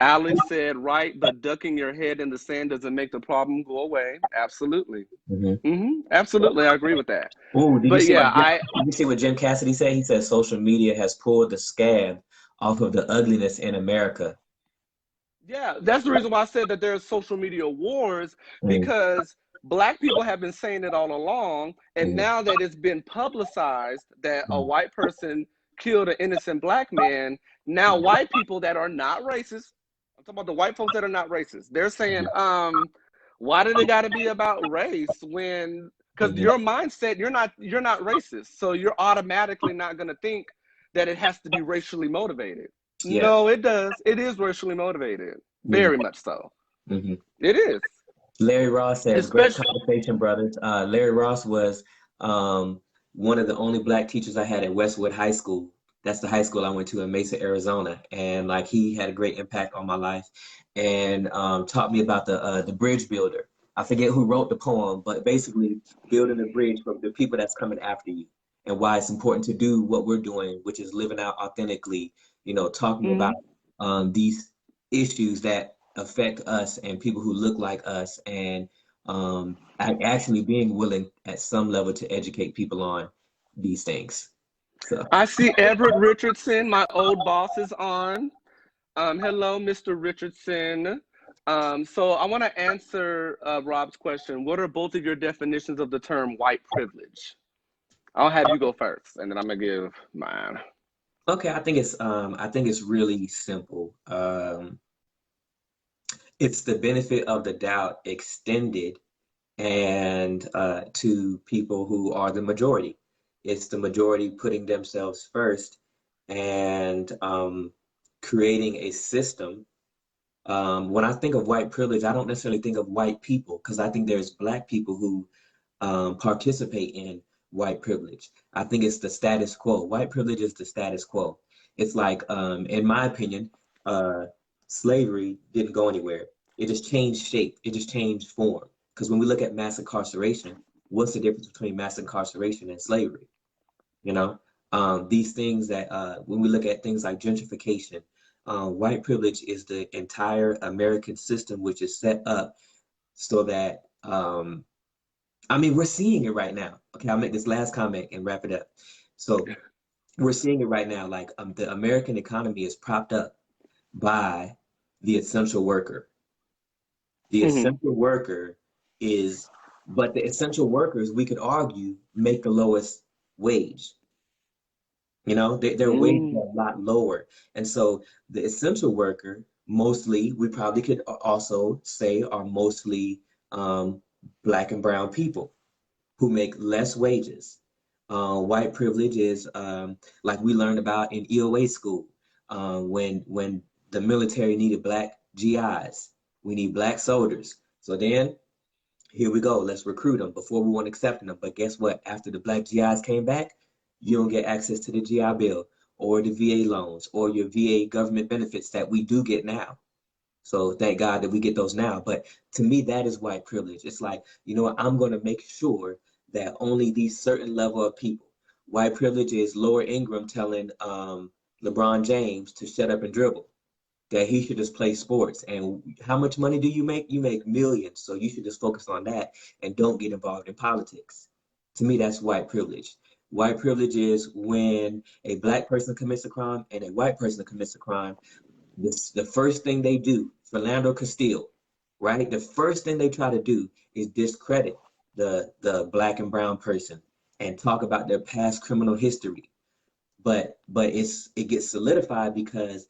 Alex said, right, but ducking your head in the sand doesn't make the problem go away. Absolutely. Mm-hmm. Absolutely, I agree with that. Oh, But yeah, Did you see what Jim Cassidy said? He said social media has pulled the scab off of the ugliness in America. yeah, that's the reason why I said that there's social media wars, Mm, because black people have been saying it all along, and mm, now that it's been publicized that a mm, white person killed an innocent black man, now mm, white people that are not racist, I'm talking about the white folks that are not racist, they're saying, why did it got to be about race when? Because mm, your mindset, you're not racist, so you're automatically not going to think that it has to be racially motivated. yeah. No, it does. It is racially motivated. Mm, Very much so. hmm. It is. Larry Ross says, great Especially, conversation, brothers. Larry Ross was one of the only black teachers I had at Westwood High School. That's the high school I went to in Mesa, Arizona. And like he had a great impact on my life and taught me about the bridge builder. I forget who wrote the poem, but basically building a bridge for the people that's coming after you and why it's important to do what we're doing, which is living out authentically, talking about mhm. these issues that affect us and people who look like us, and actually being willing at some level to educate people on these things. So, I see Everett Richardson, my old boss, is on. Hello, Mr. Richardson. So I want to answer Rob's question. What are both of your definitions of the term white privilege? I'll have you go first, and then I'm gonna give mine. okay, I think it's really simple. It's the benefit of the doubt extended and to people who are the majority. It's the majority putting themselves first and creating a system. When I think of white privilege, I don't necessarily think of white people because I think there's black people who participate in white privilege. I think it's the status quo. White privilege is the status quo. It's like, in my opinion, slavery didn't go anywhere. It just changed shape. It just changed form. Because when we look at mass incarceration, what's the difference between mass incarceration and slavery? You know, these things that when we look at things like gentrification, white privilege is the entire American system, which is set up so that I mean, we're seeing it right now. Okay, I'll make this last comment and wrap it up. So we're seeing it right now. Like the American economy is propped up by the essential worker. The essential worker is, but the essential workers, we could argue, make the lowest wage. You know, their wages are a lot lower. And so the essential worker, mostly, we probably could also say are mostly Black and brown people who make less wages. White privilege is like we learned about in EOA school when the military needed Black GIs. We need Black soldiers. So then here we go. Let's recruit them before we weren't accepting them. But guess what? After the Black GIs came back, you don't get access to the GI Bill or the VA loans or your VA government benefits that we do get now. So thank God that we get those now. But to me, that is white privilege. It's like, you know what, I'm going to make sure that only these certain level of people. White privilege is Laura Ingraham telling LeBron James to shut up and dribble, that he should just play sports. And how much money do you make? You make millions. So you should just focus on that and don't get involved in politics. To me, that's white privilege. White privilege is when a Black person commits a crime and a white person commits a crime. The first thing they do, Philando Castile, right? The first thing they try to do is discredit the Black and brown person and talk about their past criminal history. But it gets solidified because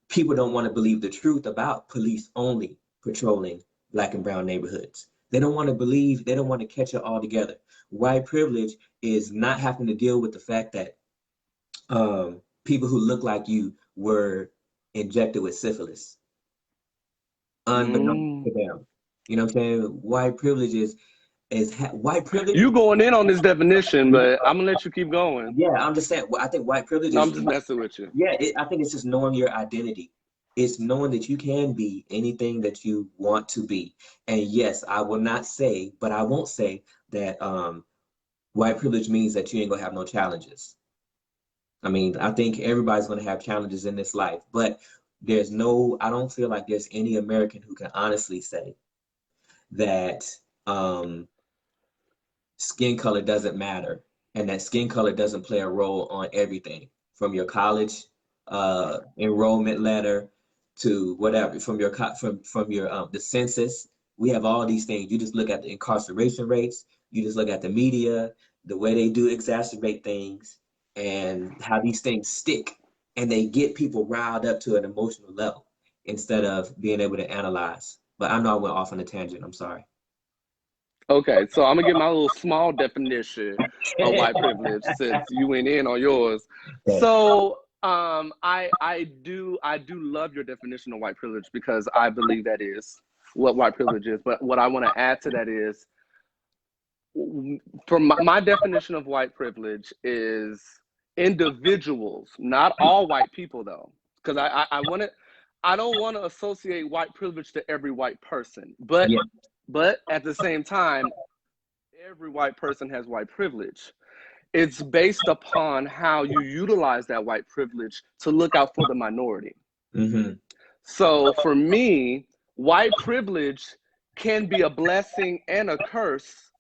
people don't want to believe the truth about police only patrolling Black and brown neighborhoods. They don't want to believe, they don't want to catch it all together. White privilege is not having to deal with the fact that people who look like you were injected with syphilis, unbeknownst to them. You know what I'm saying? White privilege is white privilege. You going in on this definition, but I'm gonna let you keep going. Yeah, I'm just saying. I think white privilege. I'm just messing with you. Yeah, I think it's just knowing your identity. It's knowing that you can be anything that you want to be. And yes, I will not say, but I won't say that white privilege means that you ain't gonna have no challenges. I mean, I think everybody's gonna have challenges in this life, but I don't feel like there's any American who can honestly say that skin color doesn't matter and that skin color doesn't play a role on everything, from your college enrollment letter to whatever, from your the census. We have all these things. You just look at the incarceration rates, you just look at the media, the way they do exacerbate things and how these things stick, and they get people riled up to an emotional level instead of being able to analyze. But I know I went off on a tangent. I'm sorry. Okay, so I'm gonna give my little small definition of white privilege since you went in on yours. So I do love your definition of white privilege because I believe that is what white privilege is. But what I want to add to that is, from my definition of white privilege is individuals, not all white people though, because I don't want to associate white privilege to every white person, but at the same time, every white person has white privilege. It's based upon how you utilize that white privilege to look out for the minority. So for me, white privilege can be a blessing and a curse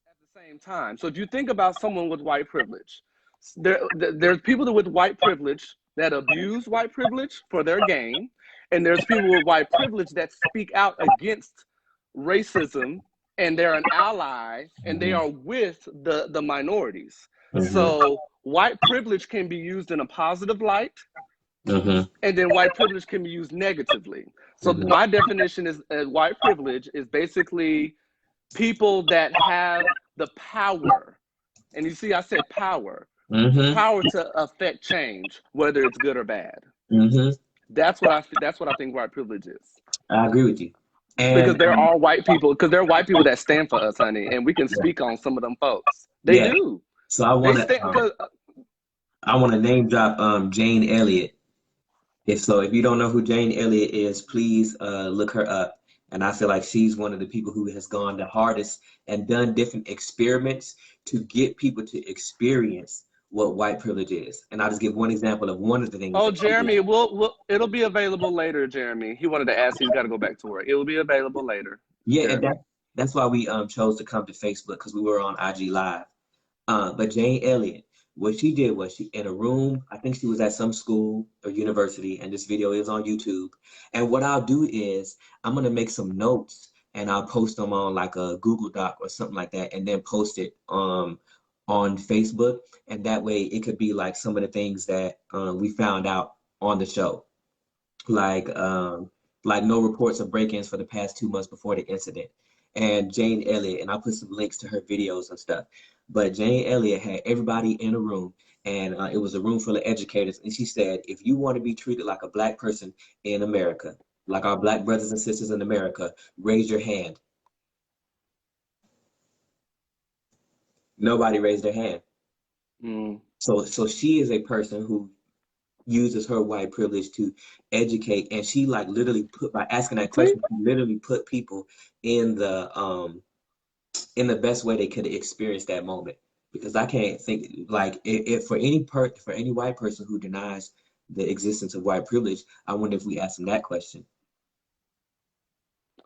at the same time. So if you think about someone with white privilege, there's people with white privilege that abuse white privilege for their gain, and there's people with white privilege that speak out against racism, and they're an ally, and they are with the minorities. So white privilege can be used in a positive light, and then white privilege can be used negatively. So my definition is white privilege is basically people that have the power, and you see I said power, power to affect change, whether it's good or bad. That's what I think white privilege is. I agree with you. Because And there are white people, because there are white people that stand for us, honey, and we can speak on some of them folks. They yeah, do. so I They want stand to because name drop Jane Elliott. If you don't know who Jane Elliott is, please look her up. And I feel like she's one of the people who has gone the hardest and done different experiments to get people to experience what white privilege is. And I'll just give one example of one of the things oh, that she did. Jeremy, it'll be available later, Jeremy. He wanted to ask, he's got to go back to work. It will be available later, Yeah, and Jeremy. that's why we chose to come to Facebook because we were on IG Live. But Jane Elliott, what she did was she in a room, I think she was at some school or university, and this video is on YouTube. And what I'll do is I'm gonna make some notes and I'll post them on like a Google Doc or something like that, and then post it on Facebook. And that way it could be like some of the things that we found out on the show. Like no reports of break-ins for the past 2 months before the incident. And Jane Elliott, and I'll put some links to her videos and stuff. But Jane Elliott had everybody in a room, and it was a room full of educators. And she said, if you want to be treated like a black person in America, like our black brothers and sisters in America, raise your hand. Nobody raised their hand. Mm. So she is a person who uses her white privilege to educate, and she like literally put by asking that question, she literally put people in the best way they could experience that moment. Because I can't think like if for any white person who denies the existence of white privilege, I wonder if we ask them that question,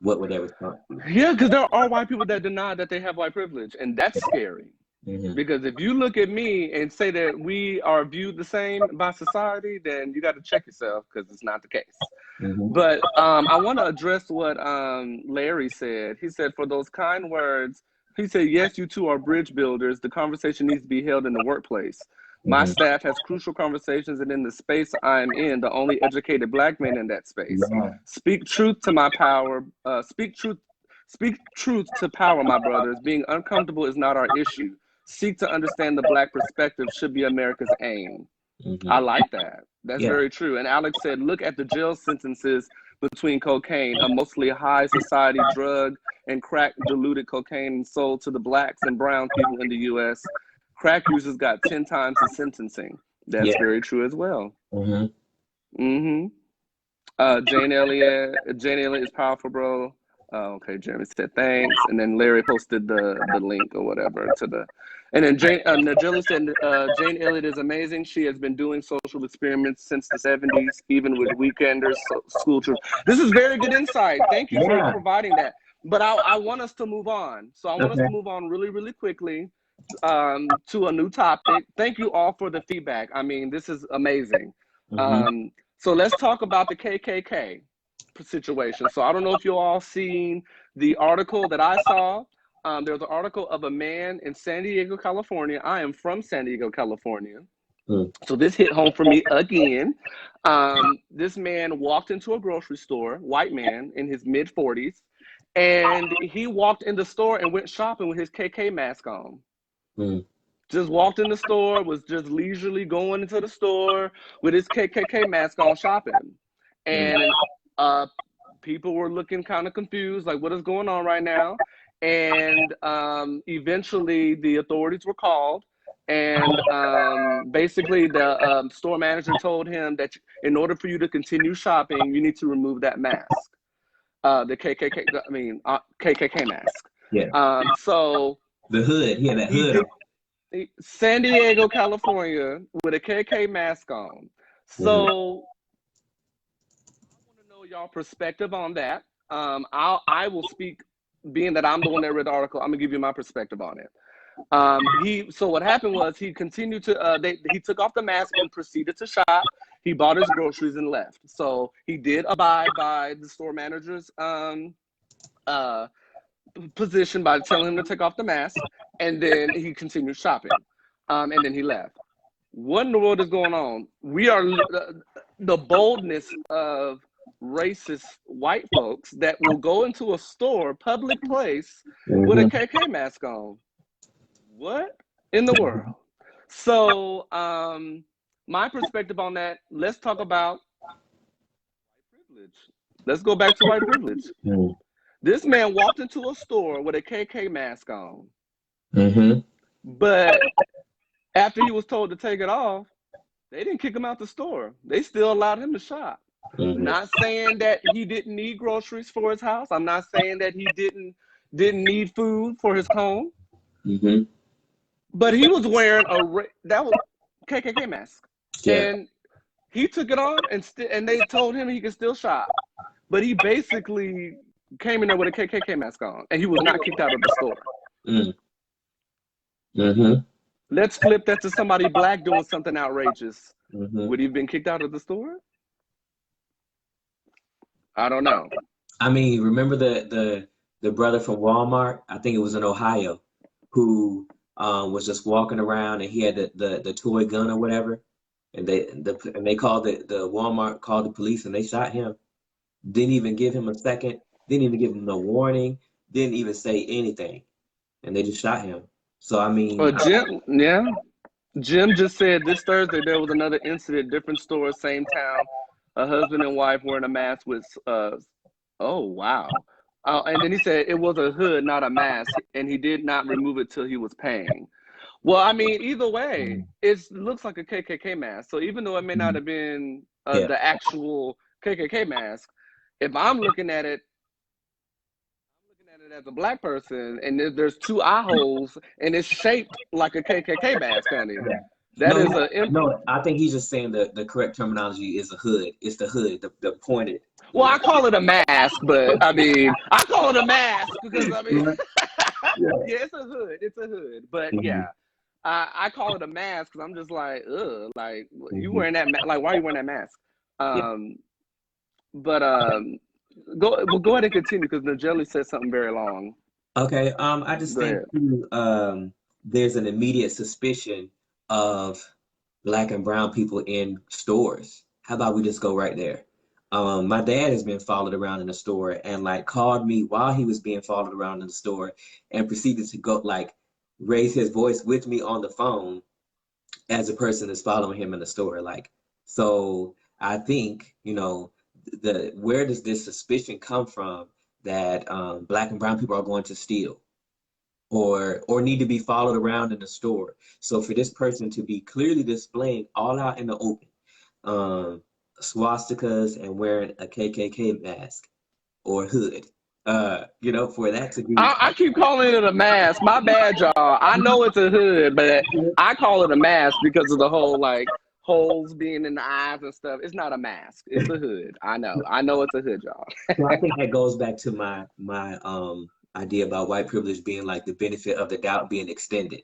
what would their response be? Yeah, because there are white people that deny that they have white privilege, and that's scary. Mm-hmm. Because if you look at me and say that we are viewed the same by society, then you got to check yourself because it's not the case. Mm-hmm. But I want to address what Larry said. He said, for those kind words, he said, yes, you two are bridge builders. The conversation needs to be held in the workplace. My Mm-hmm. staff has crucial conversations, and in the space I'm in, the only educated black men in that space. Yeah. Speak truth to my power. Speak truth to power, my brothers. Being uncomfortable is not our issue. Seek to understand the black perspective should be America's aim. Mm-hmm. I like that. That's Yeah. very true. And Alex said, look at the jail sentences between cocaine, a mostly high society drug, and crack diluted cocaine sold to the blacks and brown people in the U.S. Crack users got 10 times the sentencing. That's very true as well. Mm-hmm. Mm-hmm. Jane Elliott is powerful, bro. Okay, Jeremy said thanks, and then Larry posted the link or whatever to the, and then Najeli said Jane Elliott is amazing. She has been doing social experiments since the 70s, even with weekenders, school trips. This is very good insight. Thank you for providing that. But I want us to move on. So I want us to move on really, really quickly to a new topic. Thank you all for the feedback. I mean, this is amazing. Mm-hmm. So let's talk about the KKK situation. So I don't know if you all seen the article that I saw. There's an article of a man in San Diego, California. I am from San Diego, California. So this hit home for me again. This man walked into a grocery store, white man in his mid 40s, and he walked in the store and went shopping with his KK mask on. Just walked in the store, was just leisurely going into the store with his KKK mask on shopping. And people were looking kind of confused, like, what is going on right now? And eventually the authorities were called. And basically the store manager told him that in order for you to continue shopping, you need to remove that mask. The KKK mask. Yeah. So the hood, he had that hood. San Diego, California, with a KK mask on. So I want to know y'all perspective on that. I will speak, being that I'm the one that read the article. I'm gonna give you my perspective on it. So what happened was he continued to he took off the mask and proceeded to shop. He bought his groceries and left. So he did abide by the store manager's position by telling him to take off the mask, and then he continued shopping, and then he left. What in the world is going on? We are the boldness of racist white folks that will go into a store, public place, with a KK mask on. What in the world? So my perspective on that, let's talk about white privilege. Let's go back to white privilege. This man walked into a store with a KK mask on, Mm-hmm. but after he was told to take it off, they didn't kick him out the store. They still allowed him to shop. Mm-hmm. Not saying that he didn't need groceries for his house. I'm not saying that he didn't need food for his home. Mm-hmm. But he was wearing that was KKK mask, Yeah. and he took it off, and they told him he could still shop. But he basically came in there with a KKK mask on, and he was not kicked out of the store. Mm. Mm-hmm. Let's flip that to somebody black doing something outrageous. Mm-hmm. Would he have been kicked out of the store? I don't know. I mean, remember the brother from Walmart? I think it was in Ohio, who was just walking around and he had the toy gun or whatever, and they called the Walmart called the police and they shot him. Didn't even give him a second. Didn't even give him no warning. Didn't even say anything, and they just shot him. So I mean, Jim just said this Thursday there was another incident, different store, same town. A husband and wife wearing a mask with, oh, wow. And then he said it was a hood, not a mask, and he did not remove it till he was paying. Well, I mean, either way, it looks like a KKK mask. So even though it may not have been yeah. the actual KKK mask, if I'm looking at it as a black person, and there's two eye holes, and it's shaped like a KKK mask, honey. No, I think he's just saying the correct terminology is a hood. It's the hood, the pointed. Well, I call it a mask, but I mean, I call it a mask because I mean, yeah, it's a hood. It's a hood, but yeah, I call it a mask because I'm just like, ugh, like you wearing that, like why are you wearing that mask? But go ahead and continue because Najeli said something very long. Okay, I just think there's an immediate suspicion of black and brown people in stores. How about we just go right there? My dad has been followed around in the store and like called me while he was being followed around in the store and proceeded to go like raise his voice with me on the phone as a person is following him in the store. Like, so I think, where does this suspicion come from that black and brown people are going to steal or need to be followed around in the store? So for this person to be clearly displaying all out in the open, swastikas and wearing a KKK mask or hood, for that to be. I keep calling it a mask. My bad, y'all. I know it's a hood, but I call it a mask because of the whole like holes being in the eyes and stuff. It's not a mask. It's a hood. I know it's a hood, y'all. So I think that goes back to my idea about white privilege being like the benefit of the doubt being extended.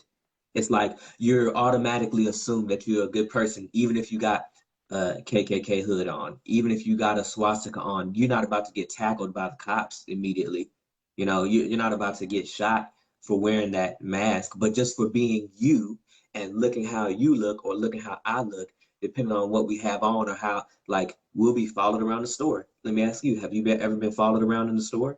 It's like you're automatically assumed that you're a good person, even if you got a KKK hood on, even if you got a swastika on. You're not about to get tackled by the cops immediately. You're not about to get shot for wearing that mask, but just for being you and looking how you look or looking how I look, depending on what we have on or how, like, we'll be followed around the store. Let me ask you, have you ever been followed around in the store?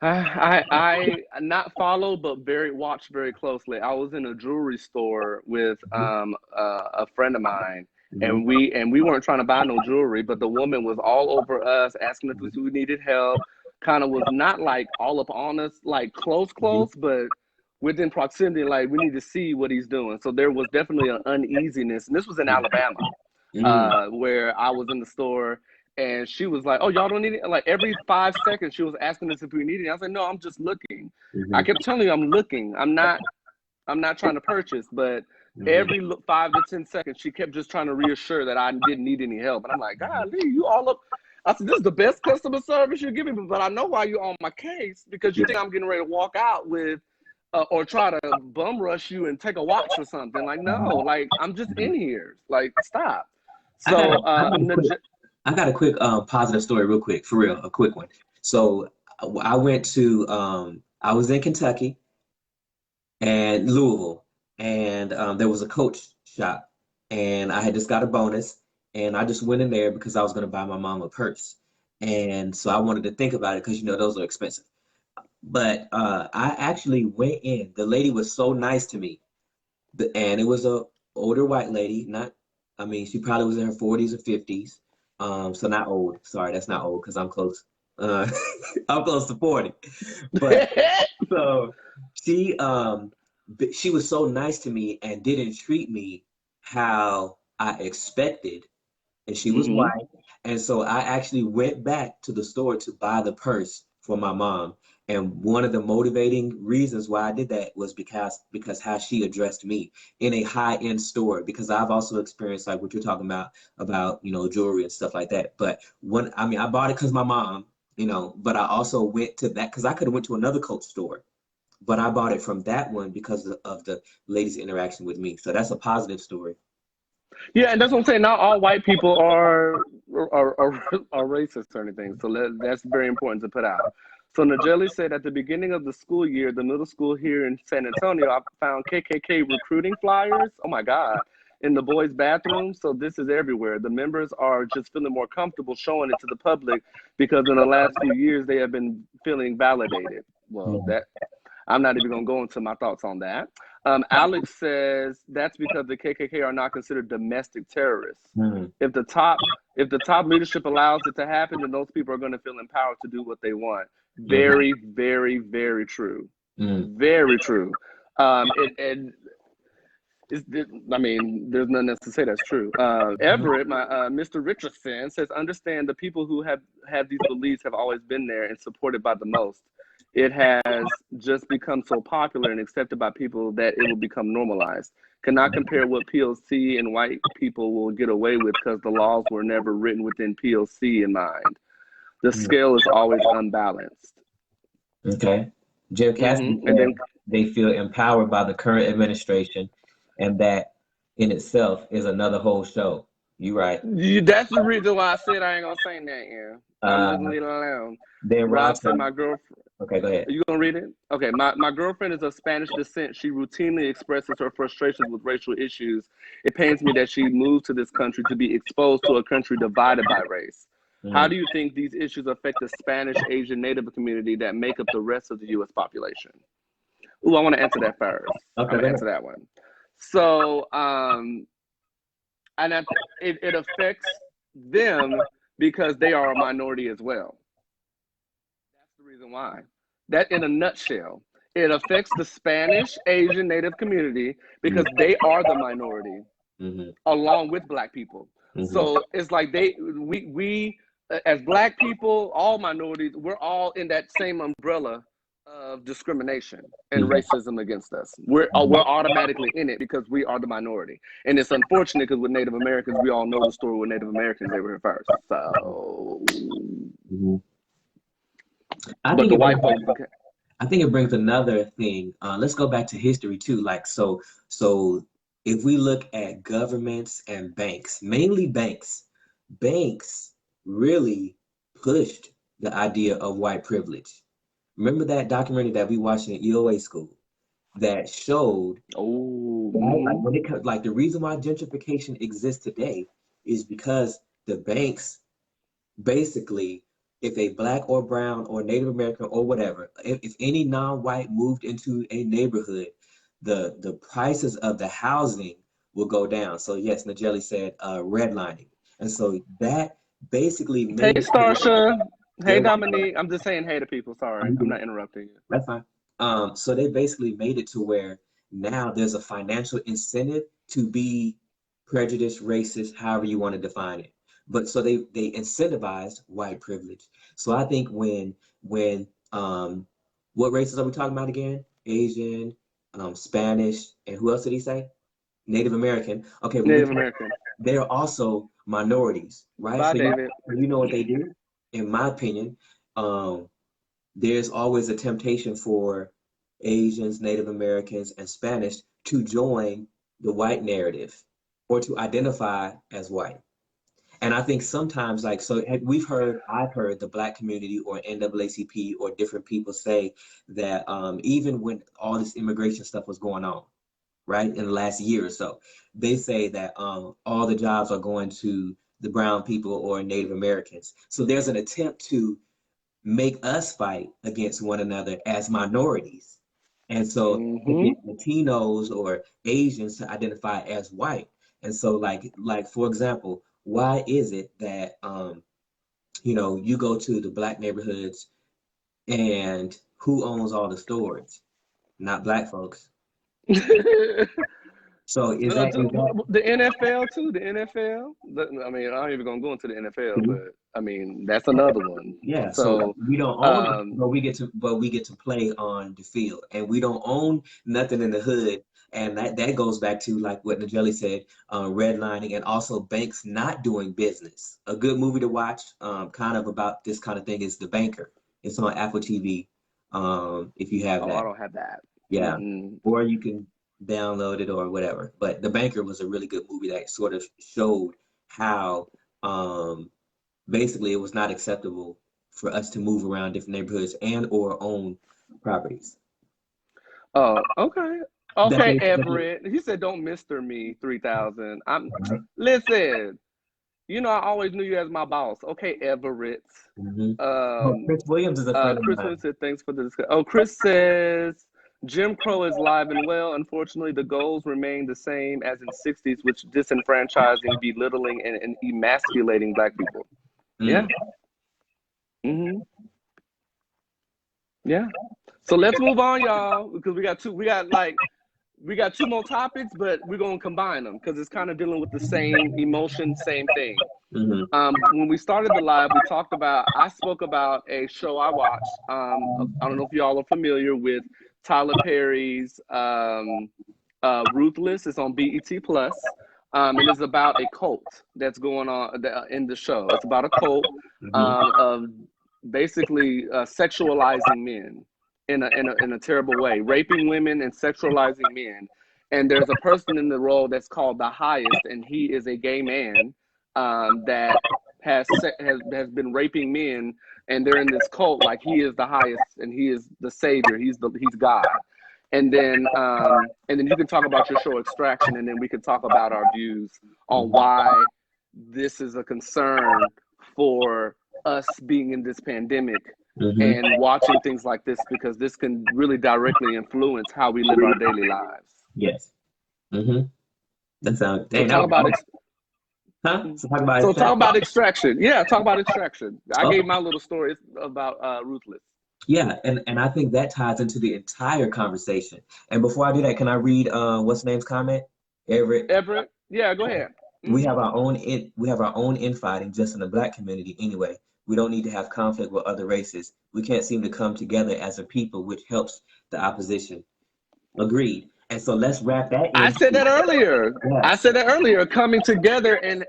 I not followed, but watched very closely. I was in a jewelry store with a friend of mine, and we weren't trying to buy no jewelry, but the woman was all over us, asking if we needed help. Kind of was not like all up on us, like close, but within proximity, like we need to see what he's doing. So there was definitely an uneasiness, and this was in Alabama, where I was in the store. And she was like, "Oh, y'all don't need it." Like every 5 seconds, she was asking us if we needed it. I was like, "No, I'm just looking." I kept telling you, "I'm looking. I'm not trying to purchase." But every 5 to 10 seconds, she kept just trying to reassure that I didn't need any help. And I'm like, "God, you all up." I said, "This is the best customer service you're giving me, but I know why you're on my case because you think I'm getting ready to walk out with, or try to bum rush you and take a watch or something." Like, no, like I'm just in here. Like, stop. So, I got a quick positive story real quick, for real, a quick one. So I went to, I was in Kentucky and Louisville, and there was a Coach shop, and I had just got a bonus, and I just went in there because I was going to buy my mom a purse. And so I wanted to think about it because, those are expensive. But I actually went in. The lady was so nice to me. And it was a older white lady, she probably was in her 40s or 50s. So not old. Sorry, that's not old because I'm close. Uh, I'm close to 40. But so she was so nice to me and didn't treat me how I expected, and she was Hmm. white. And so I actually went back to the store to buy the purse for my mom. And one of the motivating reasons why I did that was because how she addressed me in a high-end store. Because I've also experienced like what you're talking about jewelry and stuff like that. But I bought it because my mom, but I also went to that because I could have went to another Coach store, but I bought it from that one because of the lady's interaction with me. So that's a positive story. Yeah, and that's what I'm saying. Not all white people are racist or anything. So that's very important to put out. So Najeli said at the beginning of the school year, the middle school here in San Antonio, I found KKK recruiting flyers. Oh my God. In the boys' bathroom. So this is everywhere. The members are just feeling more comfortable showing it to the public because in the last few years they have been feeling validated. Well, Mhm. that I'm not even going to go into my thoughts on that. Alex says that's because the KKK are not considered domestic terrorists. Mhm. If the top if the top leadership allows it to happen, then those people are going to feel empowered to do what they want. Mhm. Very, very, very true. Mhm. Very true. And I mean, there's nothing else to say that's true. Everett, my Mr. Richardson says, understand the people who have had these beliefs have always been there and supported by the most. It has just become so popular and accepted by people that it will become normalized. Cannot compare what POC and white people will get away with because the laws were never written within POC in mind. The Mhm. scale is always unbalanced. Okay. Jim Cassidy And said then they feel empowered by the current administration, and that in itself is another whole show. You right. that's the reason why I said I ain't gonna say that. Yeah, I'm Uh, just leaving it alone. then Rob said, Roscoe. "My girlfriend." Okay, go ahead. Are you gonna read it? Okay. My girlfriend is of Spanish descent. She routinely expresses her frustrations with racial issues. It pains me that she moved to this country to be exposed to a country divided by race. How Mhm. do you think these issues affect the Spanish, Asian, Native community that make up the rest of the U.S. population? Ooh, I want to answer that first. Okay, I'm go gonna ahead. answer that one. So, and it affects them because they are a minority as well. That's the reason why. That, in a nutshell, it affects the Spanish, Asian, Native community because they are the minority Mm-hmm. along with Black people. Mm-hmm. So it's like we as Black people, all minorities, we're all in that same umbrella of discrimination and Mm-hmm. racism against us. We're automatically in it because we are the minority, and it's unfortunate because with Native Americans, we all know the story with Native Americans, they were here first. So, Mm-hmm. I but think the it white brings folks became. I think it brings another thing. Let's go back to history too. Like so if we look at governments and banks, mainly banks really pushed the idea of white privilege. Remember that documentary that we watched in EOA school that showed, Oh, right? Like mm-hmm. when it comes, like the reason why gentrification exists today is because the banks basically, if a black or brown or Native American or whatever, if any non-white moved into a neighborhood, the prices of the housing will go down. So yes, Najeli said redlining. And so that basically Hey, made it to where Starsha. Hey, there Dominique. I'm just saying hey to people. Sorry, I'm was, not interrupting you. that's fine. So they basically made it to where now there's a financial incentive to be prejudiced, racist, however you want to define it. But so they incentivized white privilege. So I think when what races are we talking about again? Asian, Spanish, and who else did he say? Native American. Okay, when we Native talk, American. they're also minorities, right? Bye, So David. you know what they do, in my opinion. Um, there's always a temptation for Asians, Native Americans, and Spanish to join the white narrative or to identify as white. And I think sometimes, like, so I've heard the Black community or NAACP or different people say that even when all this immigration stuff was going on, right, in the last year or so, they say that all the jobs are going to the brown people or Native Americans. So there's an attempt to make us fight against one another as minorities. And so to Mm-hmm. get Latinos or Asians to identify as white. And so like for example, why is it that you go to the black neighborhoods and who owns all the stores? Not black folks. So is that the NFL too? The NFL. I mean, I'm not even gonna go into the NFL, but I mean that's another one. Yeah, So we don't own it, but we get to play on the field, and we don't own nothing in the hood, and that goes back to like what Najeli said, redlining, and also banks not doing business. A good movie to watch, kind of about this kind of thing, is The Banker. It's on Apple TV. If you have that. I don't have that. Yeah, Mm-hmm. or you can download it or whatever. But The Banker was a really good movie that sort of showed how basically it was not acceptable for us to move around different neighborhoods and or own properties. Oh, okay. Okay, Everett. He said, "Don't Mister me 3000." Listen. I always knew you as my boss. Okay, Everett. Chris Williams is a friend of Chris mine. Williams said, "Thanks for the discussion." Oh, Chris says, "Jim Crow is live and well. Unfortunately, the goals remain the same as in '60s, which disenfranchising, belittling, and emasculating Black people." Yeah. Mm-hmm. Yeah. So let's move on, y'all, because we got two more topics, but we're gonna combine them because it's kind of dealing with the same emotion, same thing. When we started the live, I spoke about a show I watched. I don't know if y'all are familiar with Tyler Perry's Ruthless. It's on BET Plus. And it's about a cult that's going on in the show. It's about a cult of basically sexualizing men in a terrible way, raping women and sexualizing men. And there's a person in the role that's called the Highest, and he is a gay man that has been raping men, and they're in this cult like he is the highest and he is the savior. He's God. And then you can talk about your show Extraction, and then we can talk about our views on why this is a concern for us being in this pandemic and watching things like this, because this can really directly influence how we live our daily lives. Yes. That sounds. So talk about talk about Extraction. Yeah, talk about Extraction. I gave my little story about Ruthless. Yeah, and I think that ties into the entire conversation. And before I do that, can I read what's name's comment? Everett? Yeah, go ahead. We have our own infighting just in the Black community anyway. We don't need to have conflict with other races. We can't seem to come together as a people, which helps the opposition. Agreed. And so let's wrap that in. I said that earlier. Yeah. I said that earlier, coming together and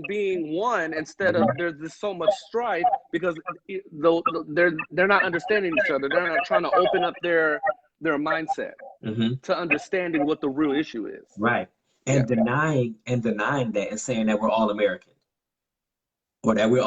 being one instead of there's just so much strife, because they're not understanding each other. They're not trying to open up their mindset to understanding what the real issue is. Right. And denying that and saying that we're all American, or that we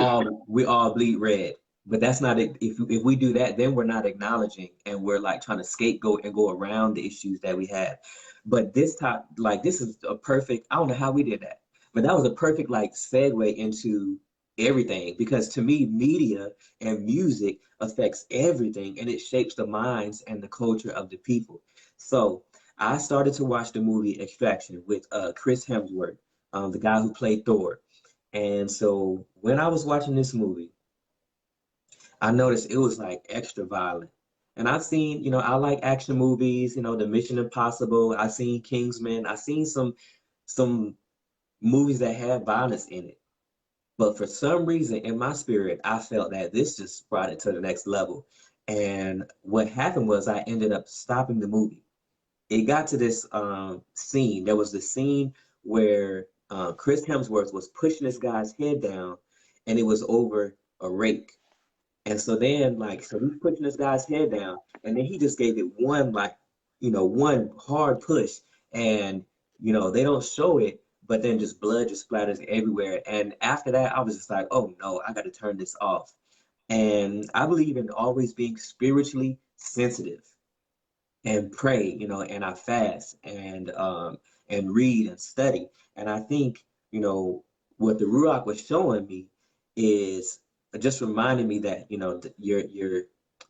all bleed red. But that's not it. If we do that, then we're not acknowledging, and we're like trying to scapegoat and go around the issues that we have. But this is a perfect, I don't know how we did that, but that was a perfect like segue into everything, because to me, media and music affects everything, and it shapes the minds and the culture of the people. So I started to watch the movie Extraction with Chris Hemsworth, the guy who played Thor. And so when I was watching this movie, I noticed it was like extra violent. And I've seen, I like action movies, the Mission Impossible. I've seen Kingsman. I've seen some movies that have violence in it. But for some reason, in my spirit, I felt that this just brought it to the next level. And what happened was I ended up stopping the movie. It got to this scene. There was the scene where Chris Hemsworth was pushing this guy's head down, and it was over a rake. And so then, so he's pushing this guy's head down, and then he just gave it one hard push, and, they don't show it, but then just blood just splatters everywhere. And after that, I was just like, oh no, I got to turn this off. And I believe in always being spiritually sensitive and pray, and I fast and read and study. And I think, what the Ruach was showing me is just reminding me that, your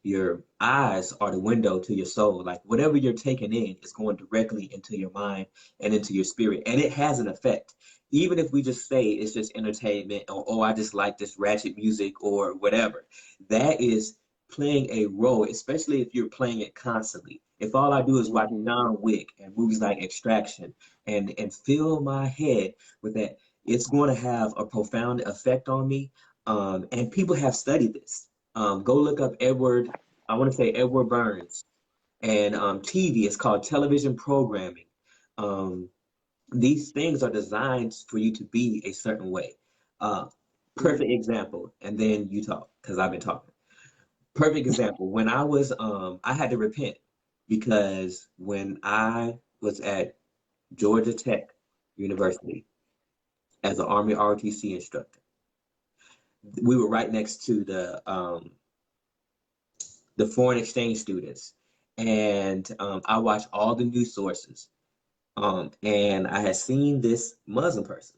your eyes are the window to your soul. Like whatever you're taking in is going directly into your mind and into your spirit, and it has an effect. Even if we just say it's just entertainment, or oh, I just like this ratchet music or whatever, that is playing a role, especially if you're playing it constantly. If all I do is watch John Wick and movies like Extraction and fill my head with that, it's going to have a profound effect on me. And people have studied this. Go look up I want to say Edward Burns, and TV. It's called television programming. These things are designed for you to be a certain way. Perfect example, and then you talk because I've been talking. Perfect example. When I had to repent because when I was at Georgia Tech University as an Army ROTC instructor, we were right next to the foreign exchange students, and I watched all the news sources, and I had seen this Muslim person,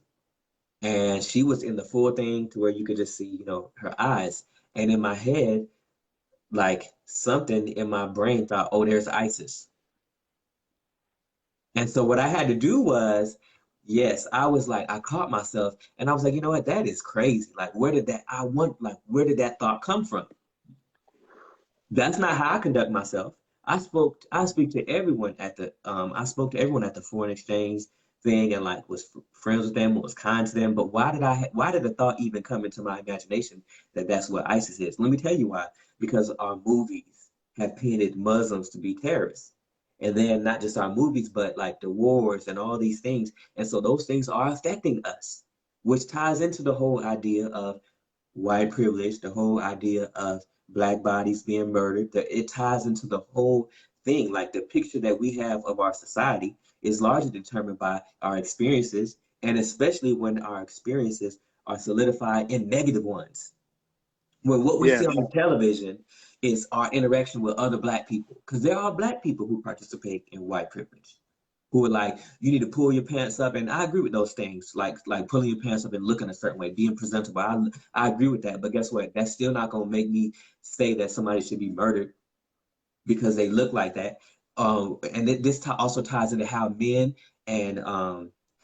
and she was in the full thing to where you could just see, her eyes, and in my head, like something in my brain thought, oh, there's ISIS. And so what I had to do was, yes, I was like, I caught myself and I was like, you know what, that is crazy. Like, where did that thought come from? That's not how I conduct myself. I speak to everyone I spoke to everyone at the foreign exchange thing and like was friends with them, was kind to them. But why did the thought even come into my imagination that that's what ISIS is? Let me tell you why. Because our movies have painted Muslims to be terrorists. And then not just our movies, but like the wars and all these things. And so those things are affecting us, which ties into the whole idea of white privilege, the whole idea of Black bodies being murdered. It ties into the whole thing. Like the picture that we have of our society is largely determined by our experiences, and especially when our experiences are solidified in negative ones. When what we see on television is our interaction with other Black people, because there are Black people who participate in white privilege, who are like, you need to pull your pants up, and I agree with those things, like pulling your pants up and looking a certain way, being presentable. I agree with that, but guess what? That's still not going to make me say that somebody should be murdered because they look like that. And this also ties into how men and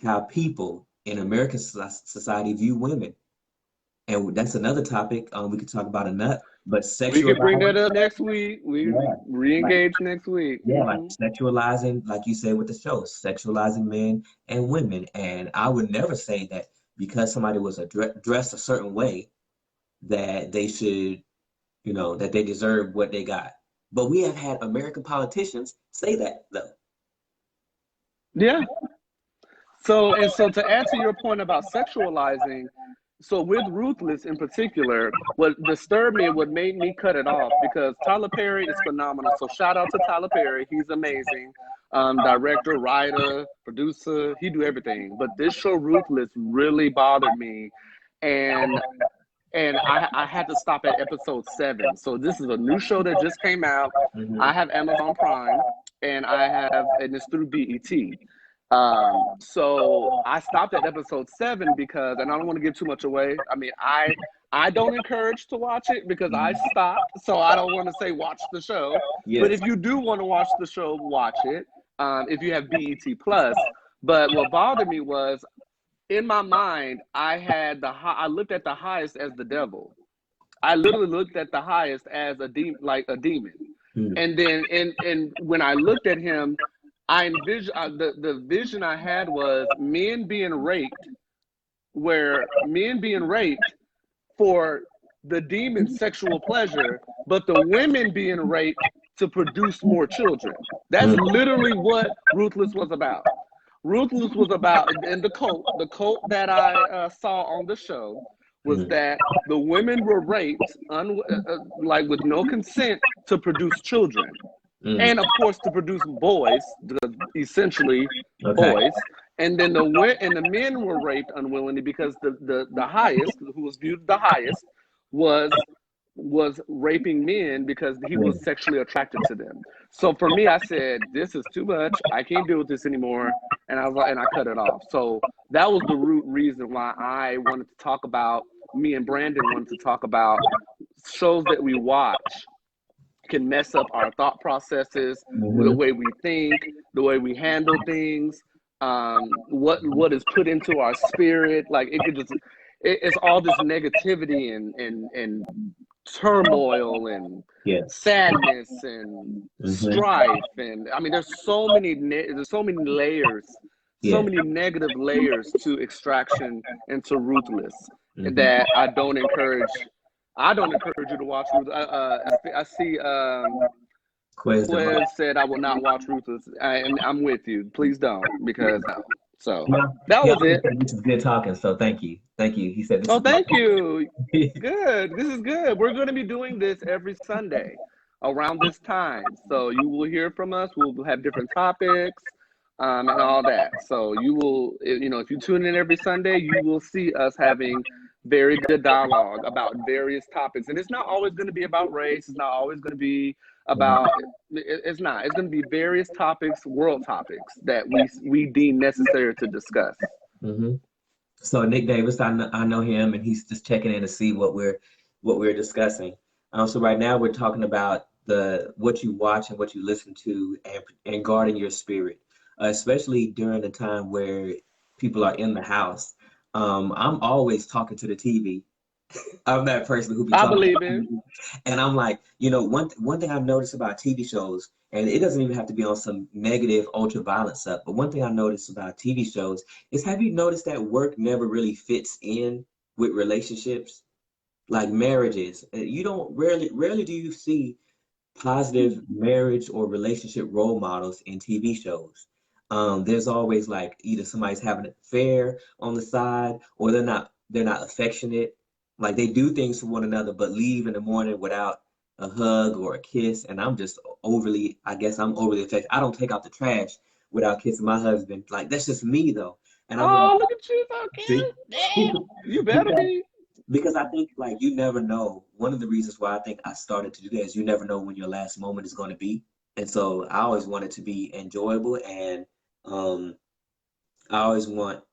how people in American society view women. And that's another topic we could talk about enough. But we could bring that up next week. We re-engage next week. Yeah, like sexualizing, like you said with the show, sexualizing men and women. And I would never say that because somebody was dressed a certain way that they should, that they deserve what they got. But we have had American politicians say that though. Yeah. So to add to your point about sexualizing, so with Ruthless in particular, what disturbed me and what made me cut it off, because Tyler Perry is phenomenal. So shout out to Tyler Perry. He's amazing. Director, writer, producer, he do everything. But this show Ruthless really bothered me. And I had to stop at episode 7. So this is a new show that just came out. I have Amazon Prime and it's through BET. So I stopped at episode 7 because, and I don't want to give too much away. I mean, I don't encourage to watch it because I stopped. So I don't want to say watch the show. Yes. But if you do want to watch the show, watch it. If you have BET Plus. But what bothered me was, in my mind, I looked at the highest as the devil. I literally looked at the highest as a demon. And then and when I looked at him, I envisioned the vision I had was men being raped for the demon's sexual pleasure, but the women being raped to produce more children. That's literally what Ruthless was about. Ruthless was about, and the cult that I saw on the show was that the women were raped, like with no consent, to produce children, and of course to produce boys, essentially boys. And then the men were raped unwillingly because the highest, who was viewed the highest, was raping men because he was sexually attracted to them. So for me, I said, this is too much. I can't deal with this anymore. And I cut it off. So that was the root reason why I wanted to talk about, me and Brandon wanted to talk about shows that we watch can mess up our thought processes, the Mm-hmm. way we think, the way we handle things, what is put into our spirit. Like it could just, it's all this negativity and turmoil and Yes. sadness and Mm-hmm. strife, and I mean there's so many there's so many layers, so Yes. many negative layers to Extraction and to Ruthless Mm-hmm. that I don't encourage you to watch Ruthless. I see Quiz the Quez mind. said I will not watch Ruthless, and I'm with you. Please don't, because no. So Yeah, that he was also it. said this is good talking, so thank you. Thank you. He said this Oh, is good. thank you. Good. This is good. We're going to be doing this every Sunday around this time. So you will hear from us. We'll have different topics, and all that. So you will, if you tune in every Sunday, you will see us having very good dialogue about various topics. And it's not always going to be about race. It's not always going to be about, it's not. It's going to be various topics, world topics that we deem necessary to discuss. Mm-hmm. So Nick Davis, I know him, and he's just checking in to see what we're discussing. So right now we're talking about the what you watch and what you listen to, and guarding your spirit, especially during the time where people are in the house. I'm always talking to the TV. I'm that person who be I talking believe to in. TV. And I'm like, one thing I've noticed about TV shows, and it doesn't even have to be on some negative, ultra violent stuff, but one thing I noticed about TV shows is, have you noticed that work never really fits in with relationships? Like marriages. You don't rarely do you see positive marriage or relationship role models in TV shows. There's always like either somebody's having an affair on the side, or they're not affectionate. Like they do things for one another, but leave in the morning without a hug or a kiss. And I guess I'm overly affectionate. I don't take out the trash without kissing my husband. Like that's just me though. And I'm like, Oh, look at you, so see, cute. Damn. You better be. because I think like you never know. One of the reasons why I think I started to do that is you never know when your last moment is going to be. And so I always want it to be enjoyable, and um, I always want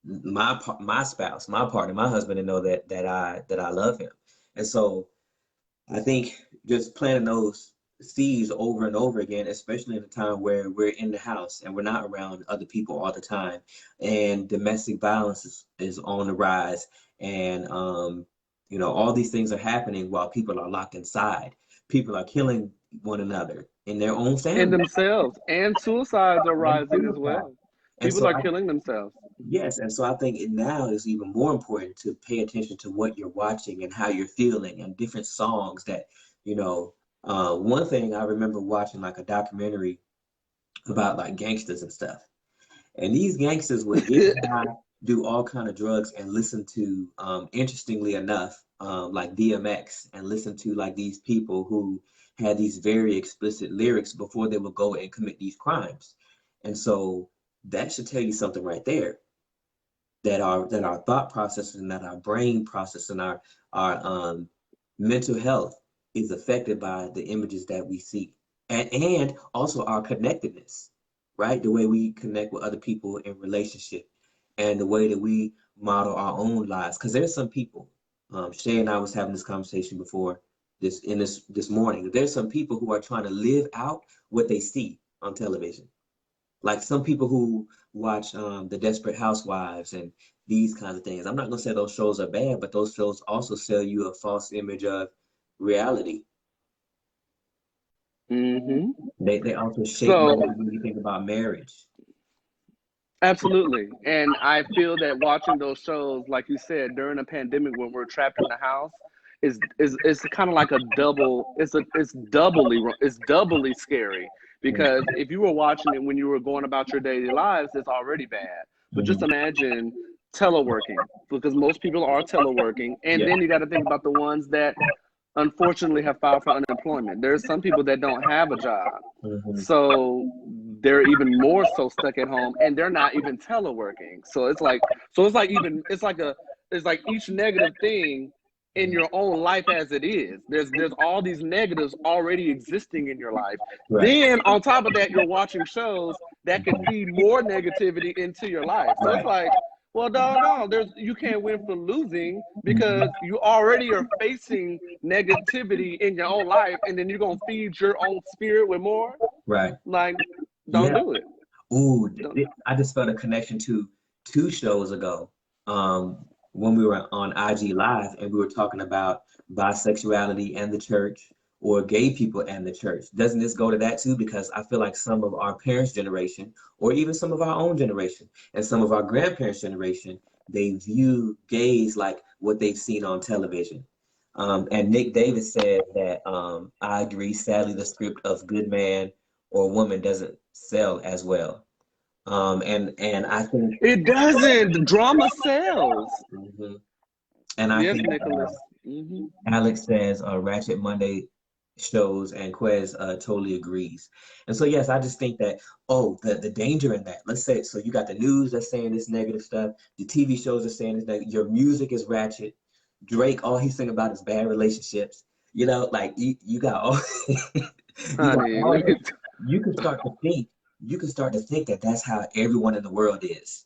my spouse, my partner, my husband to know that I love him. And so I think just planting those seeds over and over again, especially in a time where we're in the house and we're not around other people all the time, and domestic violence is on the rise, and all these things are happening while people are locked inside. People are killing one another in their own And family. themselves. And suicides are And rising as suicide. well. And People so are killing themselves. yes, and so I think it now is even more important to pay attention to what you're watching and how you're feeling, and different songs that, one thing I remember watching like a documentary about like gangsters and stuff. And these gangsters would get high, do all kind of drugs, and listen to, interestingly enough, like DMX, and listen to like these people who had these very explicit lyrics before they would go and commit these crimes. And so that should tell you something right there, that our thought processes and that our brain process and our mental health is affected by the images that we see, and also our connectedness, right? The way we connect with other people in relationship, and the way that we model our own lives. Because there's some people, Shay and I was having this conversation before this morning. There's some people who are trying to live out what they see on television, like some people who watch the Desperate Housewives and these kinds of things. I'm not gonna say those shows are bad, but those shows also sell you a false image of reality. Mm-hmm. They also shape the way So, you think about marriage. absolutely. And I feel that watching those shows, like you said, during a pandemic when we're trapped in the house, is kind of like a double. It's doubly scary, because if you were watching it when you were going about your daily lives, it's already bad. But just Mhm. imagine teleworking, because most people are teleworking, and Yeah. then you got to think about the ones that unfortunately have filed for unemployment. There's some people that don't have a job. Hmm. So they're even more so stuck at home, and they're not even teleworking. It's like each negative thing in your own life as it is. There's all these negatives already existing in your life. Right. Then on top of that, you're watching shows that can feed more negativity into your life. So it's Right. like, Well, doggone, you can't win for losing because you already are facing negativity in your own life, and then you're gonna feed your own spirit with more. Right. Like, don't Yeah. do it. Ooh, Don't. I just felt a connection to 2 shows ago, when we were on IG Live and we were talking about bisexuality and the church, or gay people and the church. Doesn't this go to that too? Because I feel like some of our parents' generation, or even some of our own generation, and some of our grandparents' generation, they view gays like what they've seen on television. And Nick Davis said that, I agree, sadly, the script of good man or woman doesn't sell as well. And I think, It doesn't. Drama sells. mhm. And I Yes, think Nicholas. Hmm. Alex says, Ratchet Monday shows, and Quez totally agrees. And so yes, I just think that, oh, the danger in that. Let's say, so you got the news that's saying this negative stuff, the TV shows are saying this negative, your music is ratchet. Drake, all he's saying about is bad relationships. You know, like you got all you got Honey, all let me. this. You can start to think, that that's how everyone in the world is.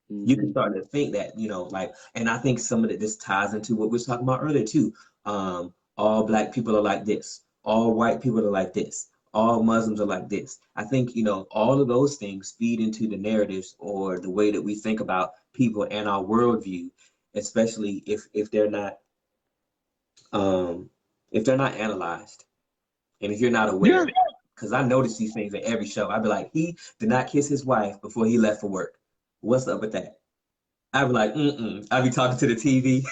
You can Mhm. start to think that, like, and I think some of it, this ties into what we were talking about earlier too. All black people are like this, all white people are like this, all Muslims are like this. I think, all of those things feed into the narratives, or the way that we think about people and our worldview, especially um, if they're not analyzed, and if you're not Yeah. aware. Because I notice these things at every show. I'd be like, he did not kiss his wife before he left for work. What's up with that? I'd be like, mm-mm. I'd be talking to the TV,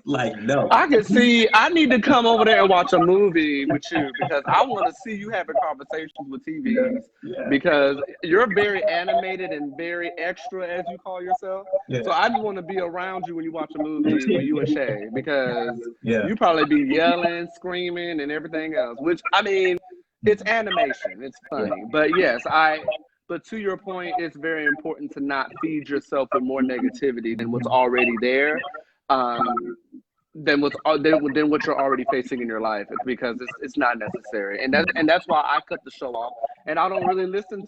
like, no. I can see. I need to come over there and watch a movie with you because I want to see you having conversations with Yeah, TVs yeah, because you're very animated and very extra, as you call yourself. yeah, So I just want to be around you when you watch a movie with you and Shay because yeah. you probably be yelling, screaming, and everything else. Which I mean, it's animation. It's Yeah. funny, but yes, I. But to your point, it's very important to not feed yourself with more negativity than what's already there. Um, than what you're already facing in your life because it's not necessary and that's why I cut the show off and Mhm, I don't really listen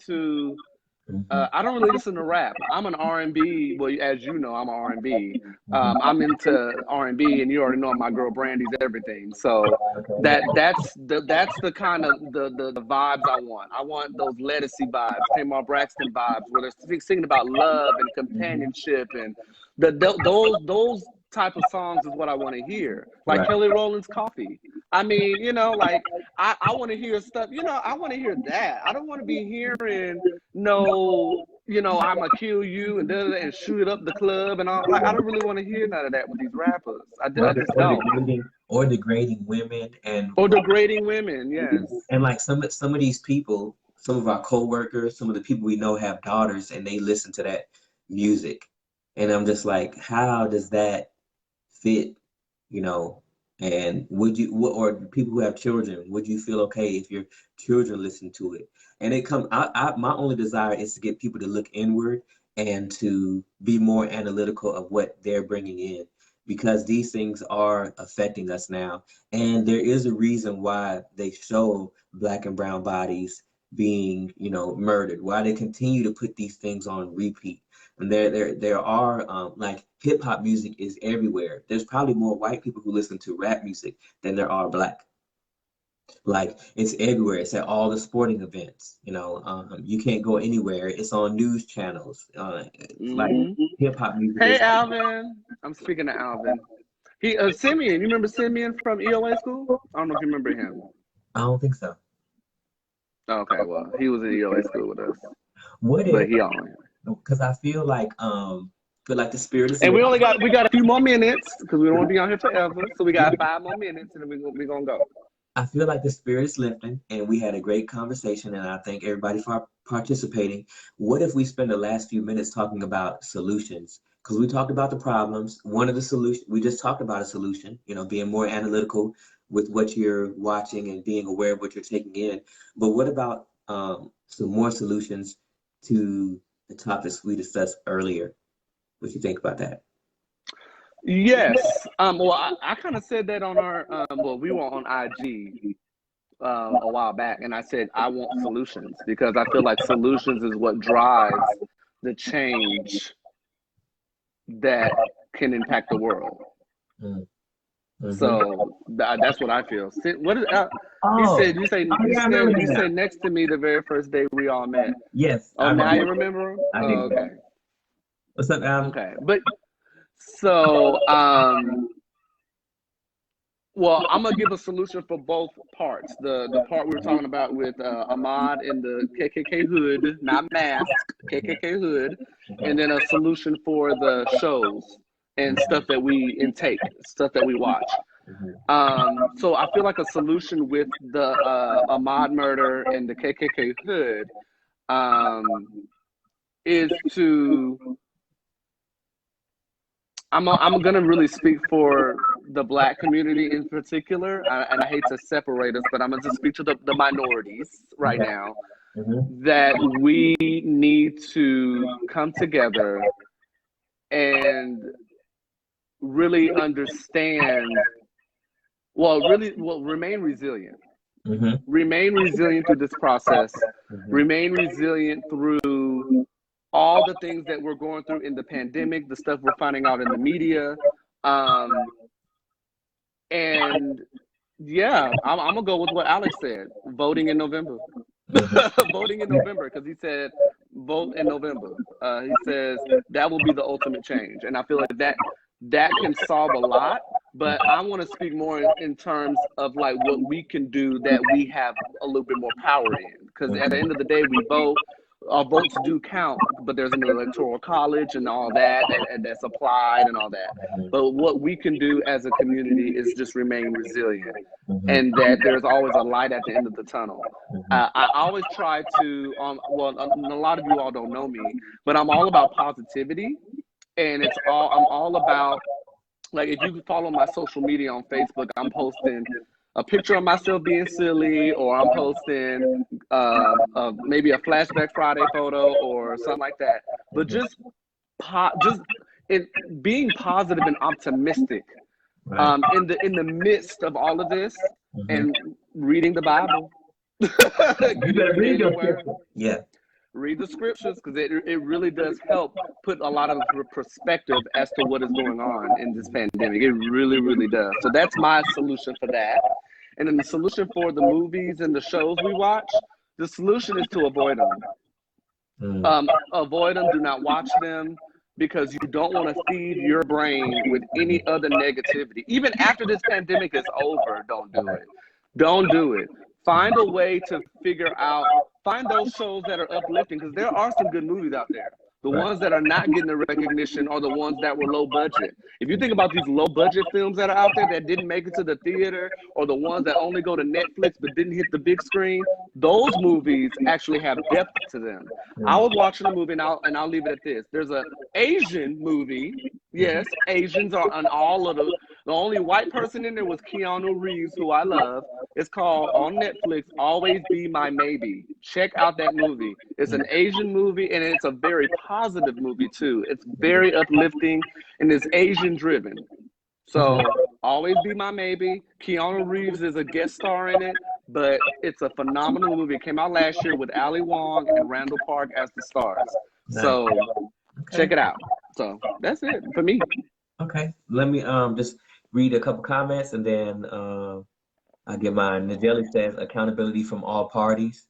to rap. I'm an R&B. Well, as you know, I'm R&B. mhm. I'm into R&B, and you already know my girl Brandy's everything. So Okay, yeah. that's the kind of the vibes I want. I want those Lettucey vibes, Tamar Braxton vibes, where they're singing about love and Mhm. companionship, and those type of songs is what I want to hear. Like Right. Kelly Rowland's Coffee. I mean, like I want to hear stuff. I want to hear that. I don't want to be hearing no, I'm gonna kill you and and shoot up the club and all. Like, I don't really want to hear none of that with these rappers. Or, I just or don't. degrading women, Or degrading women, yes. like some of these people, some of our co-workers, some of the people we know have daughters, and they listen to that music. And I'm just like, how does that fit, you know? And or people who have children, would you feel okay if your children listen to it? And my only desire is to get people to look inward and to be more analytical of what they're bringing in, because these things are affecting us now. And there is a reason why they show black and brown bodies being, murdered, why they continue to put these things on repeat. And there are, like, hip hop music is everywhere. There's probably more white people who listen to rap music than there are black. Like, it's everywhere. It's at all the sporting events. You can't go anywhere. It's on news channels. Like, Hmm. hip hop music Hey, is. Alvin. I'm speaking to Alvin. Simeon. You remember Simeon from EOA school? I don't know if you remember him. I don't think so. Okay, well, he was in EOA school with us, What but if? he on. Because I feel like the spirit is And lit. we got a few more minutes because we don't want to be on here forever. So we got 5 more minutes, and then we gonna go. I feel like the spirit is lifting, and we had a great conversation, and I thank everybody for participating. What if we spend the last few minutes talking about solutions? Because we talked about the problems. One of the solutions, we just talked about a solution, being more analytical with what you're watching and being aware of what you're taking in. But what about, some more solutions to the topics we discussed earlier? What do you think about that? Yes. Well, I kind of said that on our well, we were on IG a while back, and I said I want solutions because I feel like solutions is what drives the change that can impact the world. Mm-hmm. So that's what I feel. What is Oh, you say next to me the very first day we all met. yes. Oh, now you remember? I do. Okay. What's up, Alan? Okay. But so well, I'm gonna give a solution for both parts. The part we were talking about with Ahmaud in the KKK hood, not mask, KKK hood, and then a solution for the shows and stuff that we intake, stuff that we watch. So I feel like a solution with the Ahmaud murder and the KKK hood is to. I'm gonna really speak for the Black community in particular, and I hate to separate us, but I'm gonna just speak to the minorities right now. That we need to come together and really understand. Remain resilient. Remain resilient through this process. Remain resilient through all the things that we're going through in the pandemic, the stuff we're finding out in the media. And yeah, I'm gonna go with what Alex said, voting in November. Voting in November, because he said vote in November. He says that will be the ultimate change. And I feel like that can solve a lot, but I want to speak more in terms of like what we can do that we have a little bit more power in. Because at the end of the day, we vote. Our votes do count, but there's an electoral college and all that, and that's applied and all that. But what we can do as a community is just remain resilient, and that there's always a light at the end of the tunnel. I always try to, a lot of you all don't know me, but I'm all about positivity, and I'm all about, like, if you follow my social media on Facebook, I'm posting a picture of myself being silly, or I'm posting maybe a Flashback Friday photo or something like that. But just being positive and optimistic in the midst of all of this, and reading the Bible. You better read your scripture. Yeah. Read the scriptures, because it really does help put a lot of perspective as to what is going on in this pandemic. It really, really does. So that's my solution for that. And then the solution for the movies and the shows we watch, the solution is to avoid them. Avoid them. Do not watch them, because you don't want to feed your brain with any other negativity. Even after this pandemic is over, don't do it. Don't do it. Find a way to find those shows that are uplifting, because there are some good movies out there. The ones that are not getting the recognition are the ones that were low budget. If you think about these low budget films that are out there that didn't make it to the theater, or the ones that only go to Netflix but didn't hit the big screen, those movies actually have depth to them. I was watching a movie, and I'll leave it at this. There's an Asian movie. Yes, Asians are on all of the only white person in there was Keanu Reeves, who I love. It's called, on Netflix, Always Be My Maybe. Check out that movie. It's an Asian movie, and it's a very positive movie too. It's very uplifting, and it's Asian driven. So Always Be My Maybe. Keanu Reeves is a guest star in it, but it's a phenomenal movie. It came out last year with Ali Wong and Randall Park as the stars. So check it out. So that's it for me. Okay, let me just read a couple comments, and then I'll get mine. Najeli says accountability from all parties.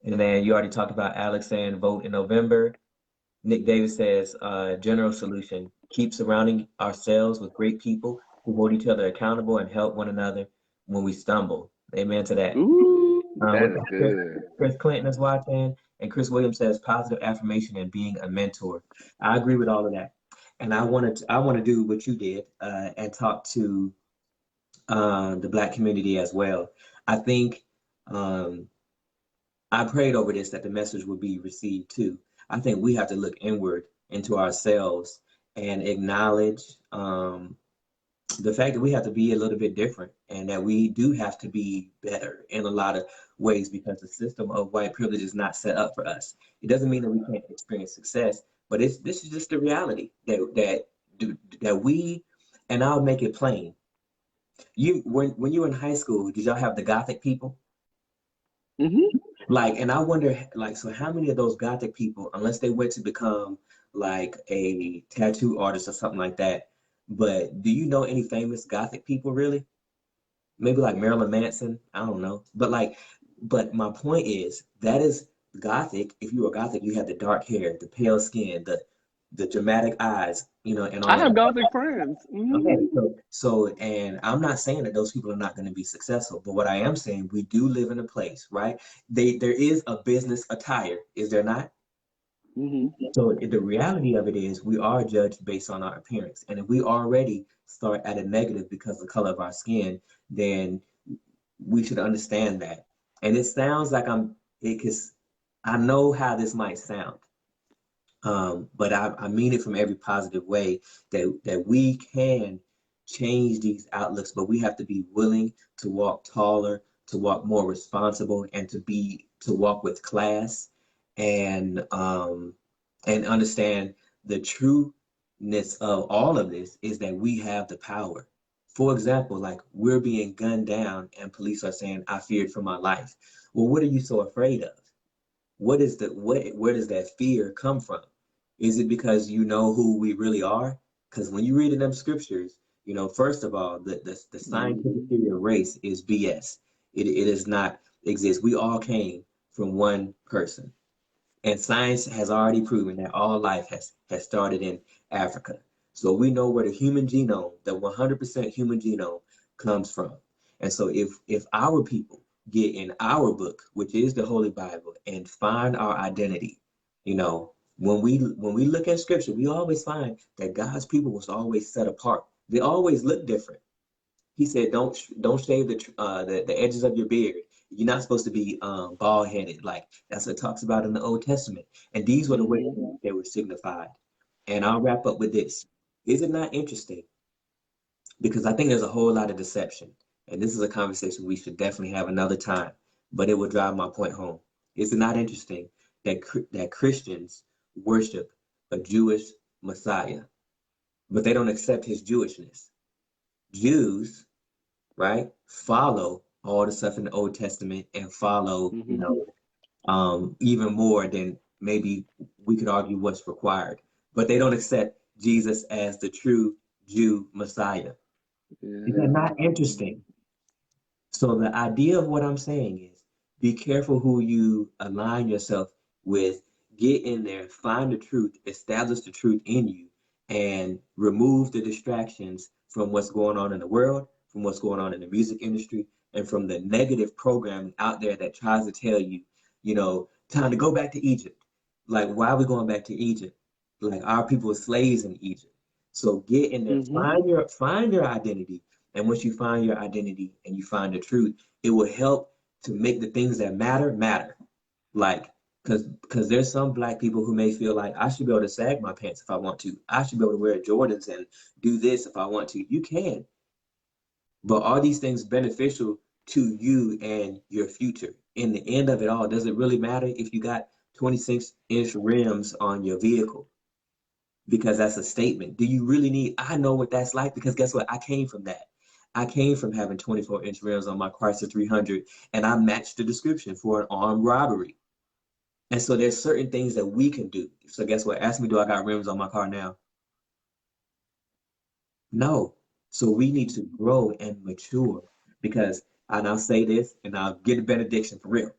And then you already talked about Alex saying vote in November. Nick Davis says general solution, keep surrounding ourselves with great people who hold each other accountable and help one another when we stumble. Amen to that. Ooh, that is good. Chris Clinton is watching, and Chris Williams says positive affirmation and being a mentor. I agree with all of that. And I want to do what you did and talk to the Black community as well. I think I prayed over this, that the message would be received too. I think we have to look inward into ourselves and acknowledge the fact that we have to be a little bit different, and that we do have to be better in a lot of ways, because the system of white privilege is not set up for us. It doesn't mean that we can't experience success, but this is just the reality that we, and I'll make it plain. When you were in high school, did y'all have the Gothic people? Like, and I wonder, like, so how many of those Gothic people, unless they went to become like a tattoo artist or something like that, but do you know any famous Gothic people really? Maybe like Marilyn Manson, I don't know. But my point is that is Gothic. If you were Gothic, you had the dark hair, the pale skin, the dramatic eyes, and all I that. have Gothic friends. Okay, and I'm not saying that those people are not going to be successful, but what I am saying, we do live in a place, right? There is a business attire, is there not? Mm-hmm. So the reality of it is we are judged based on our appearance. And if we already start at a negative because of the color of our skin, then we should understand that. And it sounds like because I know how this might sound, but I mean it from every positive way that we can change these outlooks, but we have to be willing to walk taller, to walk more responsible, and to walk with class, and understand the trueness of all of this is that we have the power. For example, like we're being gunned down and police are saying, I feared for my life. Well, what are you so afraid of? Where does that fear come from? Is it because you know who we really are? Because when you read in them scriptures, first of all, the scientific theory of race is BS. It does not exist. We all came from one person. And science has already proven that all life has started in Africa. So we know where the human genome, the 100% human genome, comes from. And so if our people get in our book, which is the Holy Bible, and find our identity, when we look at scripture, we always find that God's people was always set apart. They always look different. He said, don't shave the edges of your beard. You're not supposed to be bald headed. Like that's what it talks about in the Old Testament. And these were the ways Mm-hmm. they were signified. And I'll wrap up with this. Is it not interesting? Because I think there's a whole lot of deception. And this is a conversation we should definitely have another time, but it will drive my point home. Is it not interesting that Christians worship a Jewish Messiah, but they don't accept his Jewishness? Jews, right, follow all the stuff in the Old Testament and follow, Mm-hmm. even more than maybe we could argue what's required. But they don't accept Jesus as the true Jew Messiah. Is that Yeah. not interesting? So the idea of what I'm saying is be careful who you align yourself with, get in there, find the truth, establish the truth in you, and remove the distractions from what's going on in the world, from what's going on in the music industry, and from the negative programming out there that tries to tell you, time to go back to Egypt. Like, why are we going back to Egypt? Like our people were slaves in Egypt. So get in there, Mm-hmm. find your identity, and once you find your identity and you find the truth, it will help to make the things that matter matter. Like, because there's some black people who may feel like I should be able to sag my pants if I want to. I should be able to wear Jordans and do this if I want to. You can. But are these things beneficial to you and your future? In the end of it all, does it really matter if you got 26-inch rims on your vehicle? Because that's a statement. Do you really need? I know what that's like because guess what? I came from that. I came from having 24-inch rims on my Chrysler 300, and I matched the description for an armed robbery. And so there's certain things that we can do. So guess what? Ask me, do I got rims on my car now? No. So we need to grow and mature because, and I'll say this, and I'll get a benediction for real.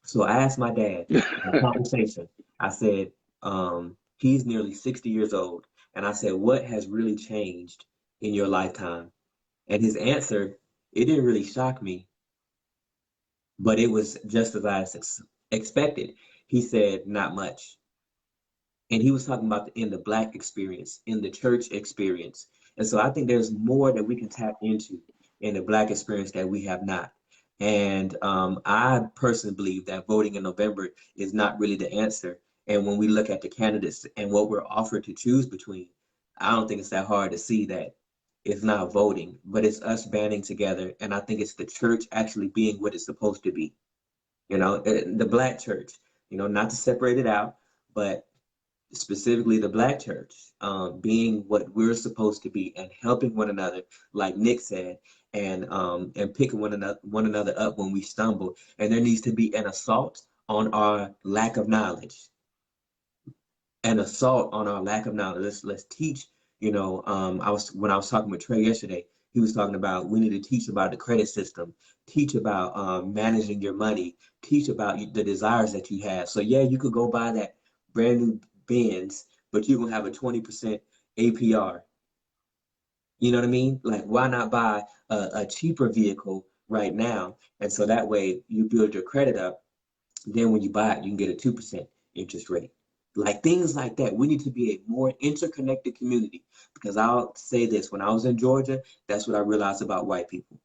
So I asked my dad in a conversation, I said, he's nearly 60 years old. And I said, what has really changed in your lifetime? And his answer, it didn't really shock me, but it was just as I expected. He said, not much. And he was talking about in the Black experience, in the church experience. And so I think there's more that we can tap into in the Black experience that we have not. And I personally believe that voting in November is not really the answer. And when we look at the candidates and what we're offered to choose between, I don't think it's that hard to see that it's not voting, but it's us banding together. And I think it's the church actually being what it's supposed to be. The Black church, not to separate it out, but specifically the Black church, being what we're supposed to be and helping one another, like Nick said, and picking one another up when we stumble. And there needs to be an assault on our lack of knowledge. An assault on our lack of knowledge. Let's teach. When I was talking with Trey yesterday, he was talking about we need to teach about the credit system, teach about managing your money, teach about the desires that you have. So yeah, you could go buy that brand new Benz, but you're gonna have a 20% APR. You know what I mean? Like, why not buy a cheaper vehicle right now? And so that way you build your credit up. Then when you buy it, you can get a 2% interest rate. Like things like that. We need to be a more interconnected community, because I'll say this, when I was in Georgia, that's what I realized about white people.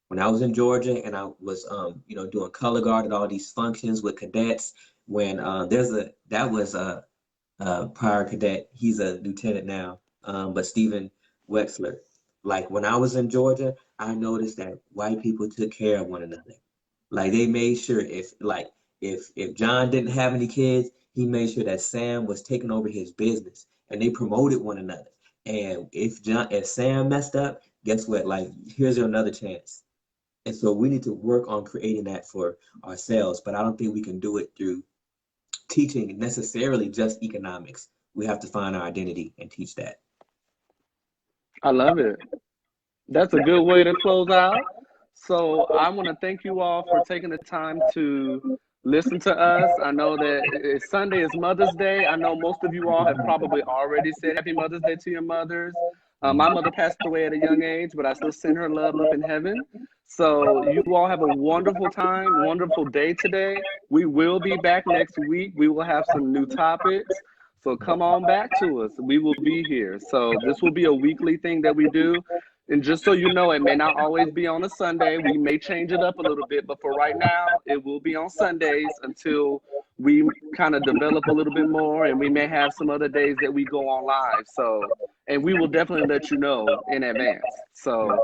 When I was in Georgia and I was doing color guard at all these functions with cadets, when that was a prior cadet, he's a lieutenant now, but Stephen Wexler. Like when I was in Georgia, I noticed that white people took care of one another. Like they made sure if John didn't have any kids, he made sure that Sam was taking over his business, and they promoted one another. And if Sam messed up, guess what? Like, here's another chance. And so we need to work on creating that for ourselves. But I don't think we can do it through teaching necessarily just economics. We have to find our identity and teach that. I love it. That's a good way to close out. So I want to thank you all for taking the time to listen to us. I know that Sunday is Mother's Day. I know most of you all have probably already said Happy Mother's Day to your mothers. My mother passed away at a young age, but I still send her love up in heaven. So you all have a wonderful time, wonderful day today. We will be back next week. We will have some new topics. So come on back to us. We will be here. So this will be a weekly thing that we do. And just so you know, it may not always be on a Sunday. We may change it up a little bit, but for right now, it will be on Sundays until we kind of develop a little bit more, and we may have some other days that we go on live. So, and we will definitely let you know in advance. So,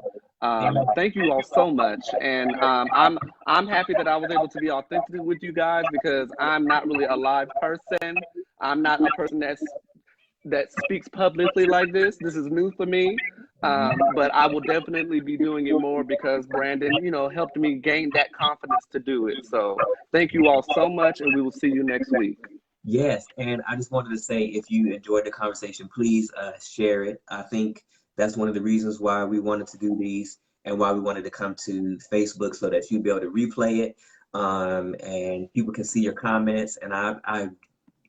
thank you all so much, and I'm happy that I was able to be authentic with you guys, because I'm not really a live person. I'm not a person that speaks publicly like this. This is new for me. But I will definitely be doing it more because Brandon, helped me gain that confidence to do it. So thank you all so much, and we will see you next week. Yes, and I just wanted to say, if you enjoyed the conversation, please share it. I think that's one of the reasons why we wanted to do these and why we wanted to come to Facebook, so that you'd be able to replay it, and people can see your comments. And I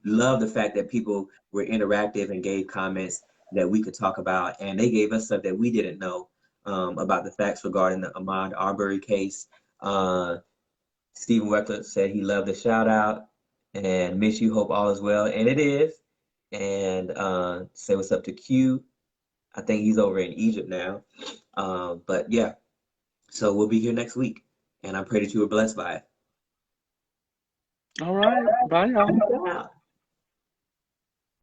love the fact that people were interactive and gave comments that we could talk about, and they gave us stuff that we didn't know about the facts regarding the Ahmaud Arbery case. Stephen Weckler said he loved the shout out and miss you, hope all is well, and it is. And say what's up to Q. I think he's over in Egypt now. But yeah, so we'll be here next week, and I pray that you were blessed by it. All right. Bye, y'all.